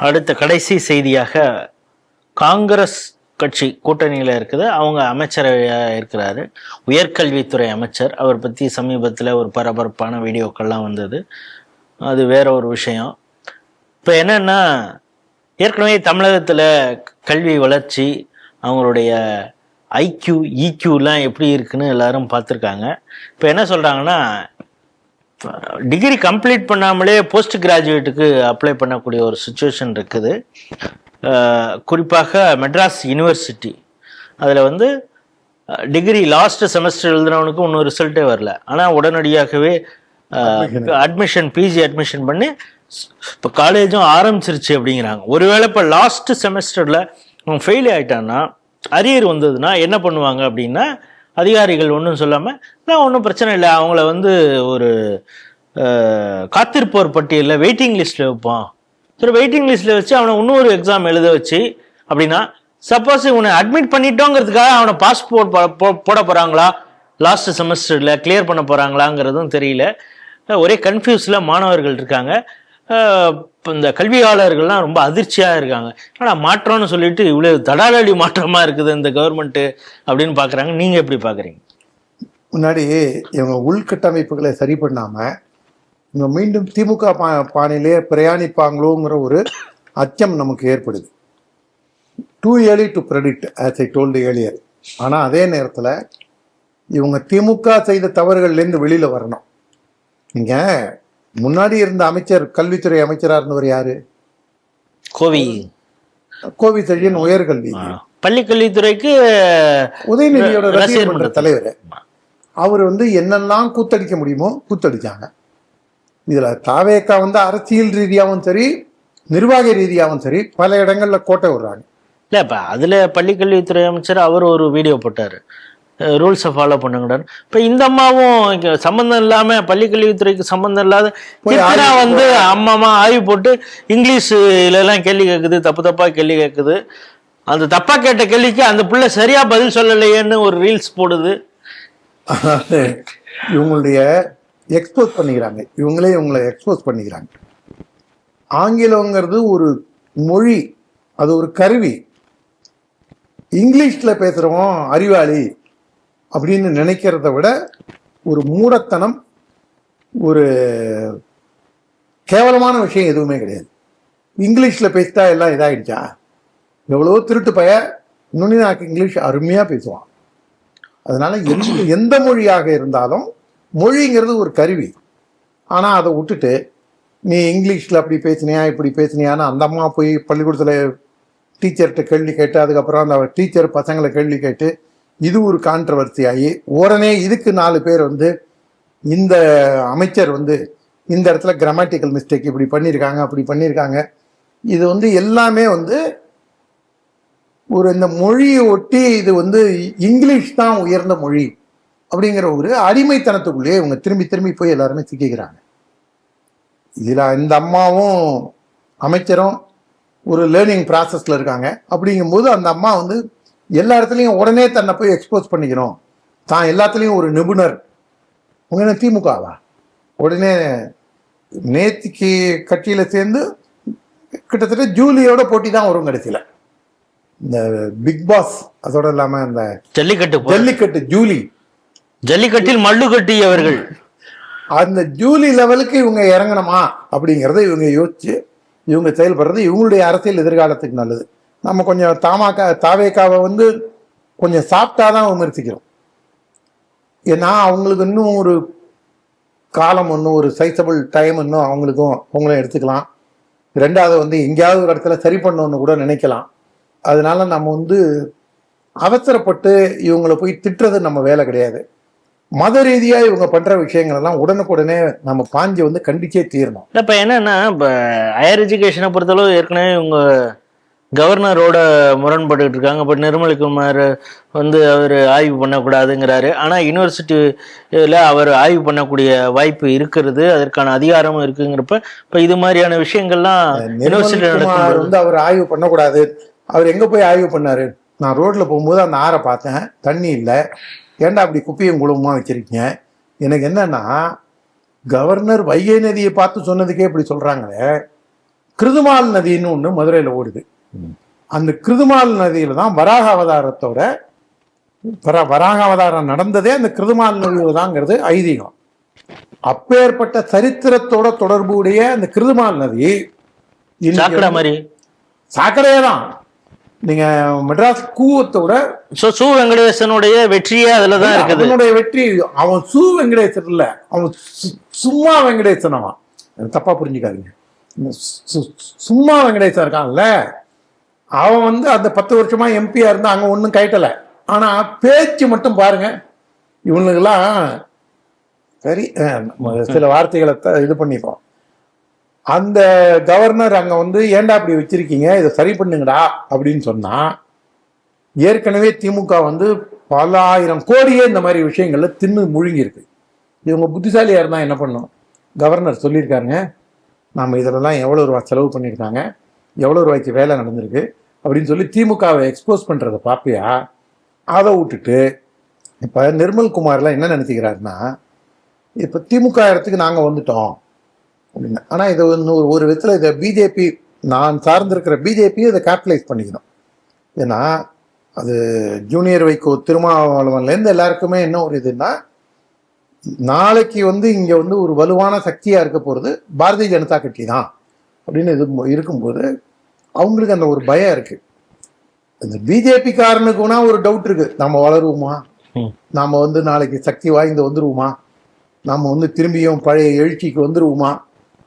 அடுத்த கடைசி செய்தியாக, காங்கிரஸ் கட்சி கூட்டணியில் இருக்குது, அவங்க அமைச்சரவையாக இருக்கிறாரு, உயர்கல்வித்துறை அமைச்சர். அவர் பற்றி சமீபத்தில் ஒரு பரபரப்பான வீடியோக்கள்லாம் வந்தது, அது வேற ஒரு விஷயம். இப்போ என்னன்னா, ஏற்கனவே தமிழகத்தில் கல்வி வளர்ச்சி, அவங்களுடைய ஐக்யூ இக்யூலாம் எப்படி இருக்குன்னு எல்லாரும் பார்த்துருக்காங்க. இப்போ என்ன சொல்கிறாங்கன்னா, டிகிரி கம்ப்ளீட் பண்ணாமலே போஸ்ட் கிராஜுவேட்டுக்கு அப்ளை பண்ணக்கூடிய ஒரு சுச்சுவேஷன் இருக்குது. குறிப்பாக மெட்ராஸ் யூனிவர்சிட்டி, அதில் வந்து டிகிரி லாஸ்ட் செமஸ்டர் எழுதுனவனுக்கு இன்னும் ரிசல்ட்டே வரல, ஆனால் உடனடியாகவே அட்மிஷன் பிஜி அட்மிஷன் பண்ணி இப்போ காலேஜும் ஆரம்பிச்சிருச்சு அப்படிங்கிறாங்க. ஒருவேளை இப்போ லாஸ்ட் செமஸ்டரில் அவன் ஃபெயில் ஆகிட்டான்னா, அரியர் வந்ததுன்னா என்ன பண்ணுவாங்க அப்படின்னா, அதிகாரிகள் ஒன்றும் சொல்லாமல், நான் ஒன்றும் பிரச்சனை இல்லை, அவங்கள வந்து ஒரு காத்திருப்போர் பட்டியலில் வெயிட்டிங் லிஸ்ட்டில் வைப்போம். சரி, வெயிட்டிங் லிஸ்ட்டில் வச்சு அவனை இன்னொரு எக்ஸாம் எழுத வச்சு, அப்படின்னா சப்போஸ் இவனை அட்மிட் பண்ணிட்டோங்கிறதுக்காக அவனை பாஸ்போர்ட் போட போகிறாங்களா, லாஸ்ட் செமஸ்டரில் கிளியர் பண்ண போகிறாங்களாங்கிறதும் தெரியல. ஒரே கன்ஃபியூஸில் மாணவர்கள் இருக்காங்க. இந்த கல்வியாளர்கள்லாம் ரொம்ப அதிர்ச்சியாக இருக்காங்க. ஆனால் மாற்றம்னு சொல்லிட்டு இவ்வளோ தடாலடி மாற்றமாக இருக்குது இந்த கவர்மெண்ட்டு அப்படின்னு பார்க்குறாங்க. நீங்கள் எப்படி பார்க்குறீங்க? முன்னாடி இவங்க உள்கட்டமைப்புகளை சரி பண்ணாமல் இவங்க மீண்டும் திமுக பாணியிலே பிரயாணிப்பாங்களோங்கிற ஒரு அச்சம் நமக்கு ஏற்படுது. Too early to predict as I told earlier. ஆனால் அதே நேரத்தில் இவங்க திமுக செய்த தவறுகள்லேருந்து வெளியில் வரணும். நீங்கள் முன்னாடி இருந்த அமைச்சர், கல்வித்துறை அமைச்சராக இருந்தவர் யாரு? கோவி செழியன், உயர்கல்வி பள்ளி கல்வித்துறைக்கு உதயநிதியோட ரசிகர் மன்ற தலைவர். அவர் வந்து என்னெல்லாம் கூத்தடிக்க முடியுமோ கூத்தடிச்சாங்க. இதில் தாவேக்கா வந்து அரசியல் ரீதியாகவும் சரி நிர்வாக ரீதியாகவும் சரி பல இடங்கள்ல கோட்டை விடுறாங்க. இல்லை, இப்போ அதில் பள்ளிக்கல்வித்துறை அமைச்சர் அவர் ஒரு வீடியோ போட்டார், ரூல்ஸை ஃபாலோ பண்ணுங்கடான்னு. இப்போ இந்த அம்மாவும் சம்மந்தம் இல்லாமல், பள்ளிக்கல்வித்துறைக்கு சம்மந்தம் இல்லாத வந்து அம்மா ஆய்வு போட்டு இங்கிலீஷ்லாம் கேள்வி கேட்குது, தப்பாக கேள்வி கேட்குது. அந்த தப்பாக கேட்ட கேள்விக்கு அந்த பிள்ளை சரியாக பதில் சொல்லலையேன்னு ஒரு ரீல்ஸ் போடுது. இவங்களுடைய எக்ஸ்போஸ் பண்ணிக்கிறாங்க, இவங்களை எக்ஸ்போஸ் பண்ணிக்கிறாங்க. ஆங்கிலங்கிறது ஒரு மொழி, அது ஒரு கருவி. இங்கிலீஷில் பேசுகிறவன் அறிவாளி அப்படின்னு நினைக்கிறத விட ஒரு மூடத்தனம், ஒரு கேவலமான விஷயம் எதுவுமே கிடையாது. இங்கிலீஷில் பேசிட்டா எல்லாம் இதாகிடுச்சா? எவ்வளோ திருட்டு பய நுனிநாக்கு இங்கிலீஷ் அருமையாக பேசுவான். அதனால எந்த மொழியாக இருந்தாலும் மொழிங்கிறது ஒரு கருவி. ஆனால் அதை விட்டுட்டு நீ இங்கிலீஷில் அப்படி பேசினியா இப்படி பேசினியான்னு அந்த அம்மா போய் பள்ளிக்கூடத்தில் டீச்சர்கிட்ட கேள்வி கேட்டு, அதுக்கப்புறம் அந்த டீச்சர் பசங்களை கேள்வி கேட்டு, இது ஒரு கான்ட்ரவர்சி ஆகி உடனே இதுக்கு 4 பேர் வந்து இந்த அமைச்சர் வந்து இந்த இடத்துல கிராமட்டிக்கல் மிஸ்டேக் இப்படி பண்ணியிருக்காங்க அப்படி பண்ணியிருக்காங்க இது வந்து எல்லாமே வந்து ஒரு இந்த மொழியை ஒட்டி இது வந்து இங்கிலீஷ் தான் உயர்ந்த மொழி அப்படிங்கிற ஒரு அடிமைத்தனத்துக்குள்ளேயே இவங்க திரும்பி திரும்பி போய் எல்லாருமே சிக்கிக்கிறாங்க. இதில் இந்த அம்மாவும் அமைச்சரும் ஒரு லேர்னிங் ப்ராசஸில் இருக்காங்க. அப்படிங்கும்போது அந்த அம்மா வந்து எல்லா இடத்துலையும் உடனே தன்னை போய் எக்ஸ்போஸ் பண்ணிக்கணும், தான் எல்லாத்துலேயும் ஒரு நிபுணர். உங்க என்ன திமுகவா? உடனே நேத்திக்கு கட்சியில் சேர்ந்து கிட்டத்தட்ட ஜூலியோட போட்டி தான் வரும் கடைசியில். இந்த பிக் பாஸ் அதோட இல்லாமல் இந்த ஜல்லிக்கட்டு ஜல்லிக்கட்டில் மல்லு கட்டியவர்கள் அந்த ஜூலி லெவலுக்கு இவங்க இறங்கணுமா அப்படிங்கிறத இவங்க யோசிச்சு இவங்க செயல்படுறது இவங்களுடைய அரசியல் எதிர்காலத்துக்கு நல்லது. நம்ம கொஞ்சம் தாவேக்காவை வந்து கொஞ்சம் சாப்பிட்டாதான் விமர்சிக்கிறோம். ஏன்னா அவங்களுக்கு இன்னும் ஒரு காலம், இன்னும் ஒரு சைசபிள் டைம் இன்னும் அவங்களும் எடுத்துக்கலாம். ரெண்டாவது வந்து எங்கேயாவது ஒரு இடத்துல சரி பண்ணணும்னு கூட நினைக்கலாம். அதனால நம்ம வந்து அவசரப்பட்டு இவங்களை போய் திட்டுறது நம்ம வேலை கிடையாது. மத ரீதியா இவங்க பண்ற விஷயங்கள் எல்லாம் உடனுக்குடனே நம்ம பாஞ்சு வந்து கண்டிச்சே தீரணும். இப்ப என்னன்னா, இப்ப ஹையர் எஜுகேஷனை பொறுத்தளவு ஏற்கனவே இவங்க கவர்னரோட முரண்பட்டு இருக்காங்க. இப்போ நிர்மல்குமார் வந்து அவர் ஆய்வு பண்ணக்கூடாதுங்கிறாரு. ஆனால் யூனிவர்சிட்டியில் அவர் ஆய்வு பண்ணக்கூடிய வாய்ப்பு இருக்கிறது, அதற்கான அதிகாரமும் இருக்குங்கிறப்ப இப்போ இது மாதிரியான விஷயங்கள்லாம் யூனிவர்சிட்டி வந்து அவர் ஆய்வு பண்ணக்கூடாது. அவர் எங்கே போய் ஆய்வு பண்ணாரு? நான் ரோட்டில் போகும்போது அந்த ஆறை பார்த்தேன், தண்ணி இல்லை. ஏன்டா அப்படி குப்பையும் குளமா வச்சிருக்கீங்க? எனக்கு என்னன்னா, கவர்னர் வைகை நதியை பார்த்து சொன்னதுக்கே இப்படி சொல்றாங்களே. கிருதுமால் நதின்னு ஒன்று மதுரையில் ஓடுது. அந்த கிருதுமால் நதியில தான் வராக அவதாரம் நடந்ததே அந்த கிருதுமால் நதியில தாங்கிறது ஐதீகம். அப்பேற்பட்ட சரித்திரத்தோட தொடர்புடைய அந்த கிருதுமால் நதி சாக்கடையே தான். நீங்க மெட்ராஸ் கூவத்தோட சு வெங்கடேசனுடைய வெற்றியே அதுலதான் இருக்குது. அவனுடைய வெற்றி, அவன் சு வெங்கடேசன் இல்ல, அவன் சும்மா வெங்கடேசன். அவன் தப்பா புரிஞ்சுக்காதீங்க. சும்மா வெங்கடேசன் இருக்கான்ல, அவன் வந்து அந்த 10 வருஷமா எம்பியா இருந்தா அங்க ஒன்றும் கைட்டல. ஆனா பேச்சு மட்டும் பாருங்க, இவனுக்கெல்லாம் சரி சில வார்த்தைகளை இது பண்ணிப்போம். அந்த கவர்னர் அங்க வந்து ஏன்டா அப்படி வச்சிருக்கீங்க, இதை சரி பண்ணுங்கடா அப்படின்னு சொன்னா, ஏற்கனவே திமுக வந்து பல ஆயிரம் கோடியே இந்த மாதிரி விஷயங்கள்ல தின்னு முழுங்கி இருக்கு. இவங்க புத்திசாலியா இருந்தா என்ன பண்ணும்? கவர்னர் சொல்லியிருக்காங்க, நம்ம இதிலெல்லாம் எவ்வளவு ரூபாய் செலவு பண்ணியிருக்காங்க, எவ்வளவு ரூபாய்க்கு வேலை நடந்திருக்கு அப்படின்னு சொல்லி திமுகவை எக்ஸ்போஸ் பண்றதை பாப்பியா? அதை விட்டுட்டு இப்ப நிர்மல்குமார்லாம் என்ன நினைச்சுக்கிறாருன்னா, இப்ப திமுக இடத்துக்கு நாங்க வந்துட்டோம் அப்படின்னு. ஆனா இதை ஒரு விதத்துல இதை பிஜேபி, நான் சார்ந்திருக்கிற பிஜேபி இதை கேபிட்டலைஸ் பண்ணிக்கணும். ஏன்னா அது ஜூனியர் வைகோ திருமாவளவன்லேருந்து எல்லாருக்குமே என்ன ஒரு இதுன்னா, நாளைக்கு வந்து இங்க வந்து ஒரு வலுவான சக்தியா இருக்க போறது பாரதிய ஜனதா கட்சி தான் அப்படின்னு இது இருக்கும்போது அவங்களுக்கு அந்த ஒரு பயம் இருக்கு. இந்த பிஜேபி காரனுக்குனா ஒரு டவுட் இருக்கு, நம்ம வளருவோமா, நாம வந்து நாளைக்கு சக்தி வாய்ந்து வந்துருவோமா, நம்ம வந்து திரும்பியும் பழைய எழுச்சிக்கு வந்துருவோமா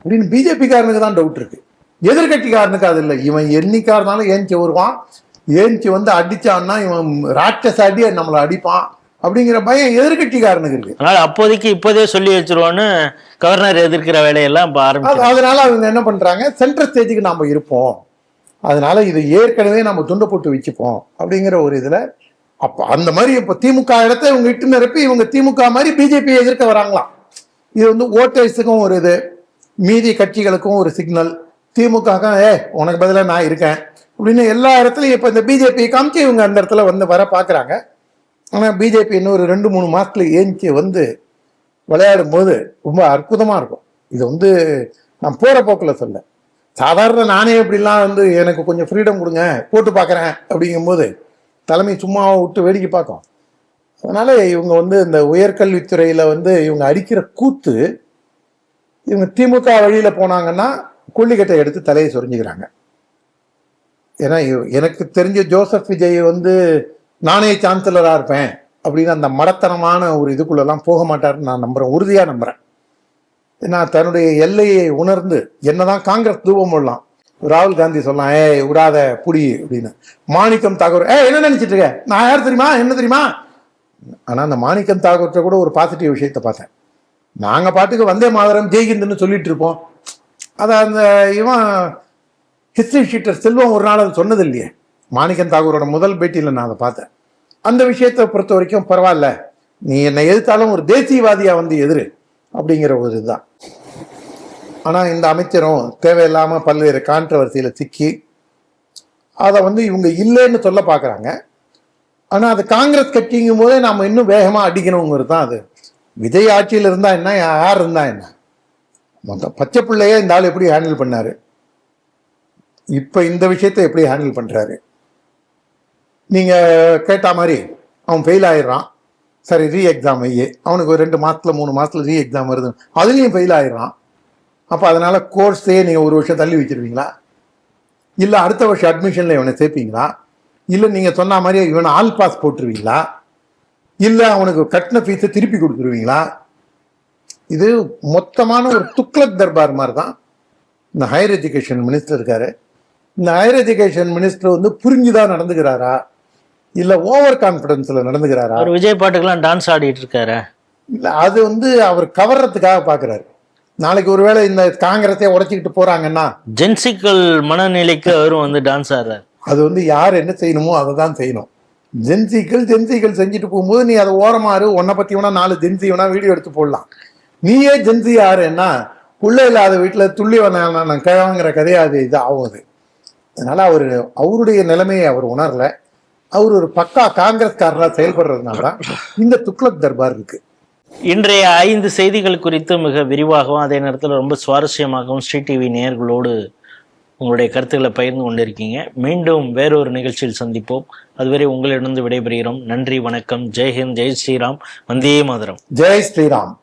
அப்படின்னு பிஜேபி காரனுக்கு தான் டவுட் இருக்கு. எதிர்கட்சிக்காரனுக்கு அது இல்லை. இவன் என்னைக்காரனாலும் ஏஞ்சி வருவான், ஏஞ்சி வந்து அடிச்சான்னா இவன் ராட்சச அடி நம்மளை அடிப்பான் அப்படிங்கிற பயம் எதிர்கட்சிக்காரனுக்கு இருக்கு. அதனால அப்போதைக்கு இப்போதே சொல்லி வச்சிருவோன்னு கவர்னர் எதிர்க்கிற வேலையெல்லாம் அதனால அவங்க என்ன பண்றாங்க, சென்ட்ரல் ஸ்டேஜுக்கு நாம இருப்போம், அதனால இது ஏற்கனவே நம்ம துண்டை போட்டு வச்சுப்போம் அப்படிங்கிற ஒரு இதுல அப்ப அந்த மாதிரி இப்ப திமுக இடத்த இவங்க இட்டு நிரப்பி இவங்க திமுக மாதிரி பிஜேபி எதிர்க்க வராங்களாம். இது வந்து ஓட்டர்ஸுக்கும் ஒரு இது, மீதி கட்சிகளுக்கும் ஒரு சிக்னல். திமுக உனக்கு பதிலாக நான் இருக்கேன் அப்படின்னு எல்லா இடத்துலையும் இப்ப இந்த பிஜேபி காமிச்சு இவங்க அந்த இடத்துல வந்து வர பாக்குறாங்க. ஆனா பிஜேபி இன்னும் ஒரு 2-3 மாசத்துல ஏஞ்சி வந்து விளையாடும் போது ரொம்ப அற்புதமா இருக்கும். இது வந்து நான் போற போக்குல சொல்ல, சாதாரண நானே இப்படிலாம் வந்து எனக்கு கொஞ்சம் ஃப்ரீடம் கொடுங்க போட்டு பார்க்குறேன் அப்படிங்கும்போது தலைமை சும்மா விட்டு வேடிக்கை பார்க்கும். அதனால இவங்க வந்து இந்த உயர்கல்வித்துறையில வந்து இவங்க அடிக்கிற கூத்து, இவங்க திமுக வழியில போனாங்கன்னா கொள்ளிக்கட்டை எடுத்து தலையை சொரிஞ்சுக்கிறாங்க. ஏன்னா எனக்கு தெரிஞ்ச ஜோசப் விஜய் வந்து நானே சான்சலரா இருப்பேன் அப்படின்னு அந்த மடத்தனமான ஒரு இதுக்குள்ளெல்லாம் போக மாட்டாருன்னு நான் நம்புறேன், உறுதியா நம்புறேன். ஏன்னா தன்னுடைய எல்லையை உணர்ந்து என்னதான் காங்கிரஸ் தூபம் விடலாம், ராகுல் காந்தி சொல்லலாம் விடாத புடி அப்படின்னு, மாணிக்கம் தாகூர் என்ன நினைச்சிட்டு இருக்க, நான் யார் தெரியுமா, என்ன தெரியுமா. ஆனா அந்த மாணிக்கம் தாகூர்கிட்ட கூட ஒரு பாசிட்டிவ் விஷயத்த பார்த்தேன். நாங்க பாட்டுக்கு வந்தே மாதரம் ஜெய்ஹிந்துன்னு சொல்லிட்டு இருப்போம், அதை அந்த இவன் ஹிஸ்டரி ஷீட்டர் செல்வம் ஒரு நாள் அது சொன்னது இல்லையே. மாணிக்கம் தாகூரோட முதல் பேட்டியில் நான் அதை பார்த்தேன். அந்த விஷயத்தை பொறுத்த வரைக்கும் பரவாயில்ல, நீ என்னை எதிர்த்தாலும் ஒரு தேசியவாதியா வந்து எதிரு அப்படிங்கிற ஒரு இதுதான். ஆனால் இந்த அமைச்சரும் தேவையில்லாமல் பல்வேறு கான்ட்ரவர்சியில் சிக்கி அதை வந்து இவங்க இல்லைன்னு சொல்ல பார்க்குறாங்க. ஆனால் அது காங்கிரஸ் கட்சிங்கும் போதே நாம் இன்னும் வேகமாக அடிக்கணுங்கிறது தான் அது. விஜய் ஆட்சியில் இருந்தா என்ன, யார் இருந்தா என்ன, மொத்தம் பச்சை பிள்ளையே இந்த ஆள் எப்படி ஹேண்டில் பண்ணாரு, இப்போ இந்த விஷயத்தை எப்படி ஹேண்டில் பண்ணுறாரு. நீங்கள் கேட்ட மாதிரி அவன் ஃபெயில் ஆயிடுறான், சரி ரீ எக்ஸாம் வையே, அவனுக்கு ஒரு 2 மாதத்தில் 3 மாதத்தில் ரீ எக்ஸாம் வருது, அதுலேயும் ஃபெயில் ஆயிடுறான். அப்போ அதனால் கோர்ஸே நீங்கள் 1 வருஷம் தள்ளி வச்சிருவீங்களா, இல்லை அடுத்த வருஷம் அட்மிஷனில் இவனை சேர்ப்பீங்களா, இல்லை நீங்கள் சொன்ன மாதிரி இவனை ஆல் பாஸ் போட்டுருவீங்களா, இல்லை அவனுக்கு கட்டின ஃபீஸை திருப்பி கொடுத்துருவீங்களா? இது மொத்தமான ஒரு துக்ளக் தர்பார் மாதிரி தான் இந்த ஹையர் எஜுகேஷன் மினிஸ்டர் இருக்காரு. இந்த ஹையர் எஜுகேஷன் மினிஸ்டர் வந்து புரிஞ்சுதான் நடந்துக்கிறாரா, இல்லை ஓவர் கான்ஃபிடன்ஸ்ல நடந்துக்கிறாரா? அவர் விஜய் பாட்டுக்கெல்லாம் டான்ஸ் ஆடிட்டு இருக்காரு. இல்லை, அது வந்து அவர் கவர்றதுக்காக பார்க்குறாரு. நாளைக்கு ஒருவேளை இந்த காங்கிரஸை உடைச்சிக்கிட்டு போறாங்கன்னா ஜென்சிக்கல் மனநிலைக்கு அவரும் வந்து டான்ஸ் ஆடுறாரு. அது வந்து யார் என்ன செய்யணுமோ அதை தான் செய்யணும். ஜென்சிகள் செஞ்சுட்டு போகும்போது நீ அதை ஓரமாறு, உன்னை பற்றி வேணா 4 ஜென்சி வேணா வீடியோ எடுத்து போடலாம். நீயே ஜென்சி யாருன்னா உள்ள இல்லாத வீட்டில் துள்ளி வந்தாங்க கிழவங்கிற கதையை அது இது ஆகுது. அதனால அவருடைய நிலைமையை அவர் உணரல. அவர் ஒரு பக்கா காங்கிரஸ்காரராக செயல்படுறதுனால தான் இந்த துக்ளக் தர்பார் இருக்கு. இன்றைய 5 செய்திகள் குறித்து மிக விரிவாகவும் அதே நேரத்தில் ரொம்ப சுவாரஸ்யமாகவும் ஸ்ரீ டிவி நேயர்களோடு உங்களுடைய கருத்துக்களை பகிர்ந்து கொண்டிருக்கீங்க. மீண்டும் வேறொரு நிகழ்ச்சியில் சந்திப்போம். அதுவரை உங்களிடம் விடைபெறுகிறோம். நன்றி, வணக்கம், ஜெய்ஹிந்த், ஜெய் ஸ்ரீராம், வந்தே மாதரம். ஜெய் ஸ்ரீராம்.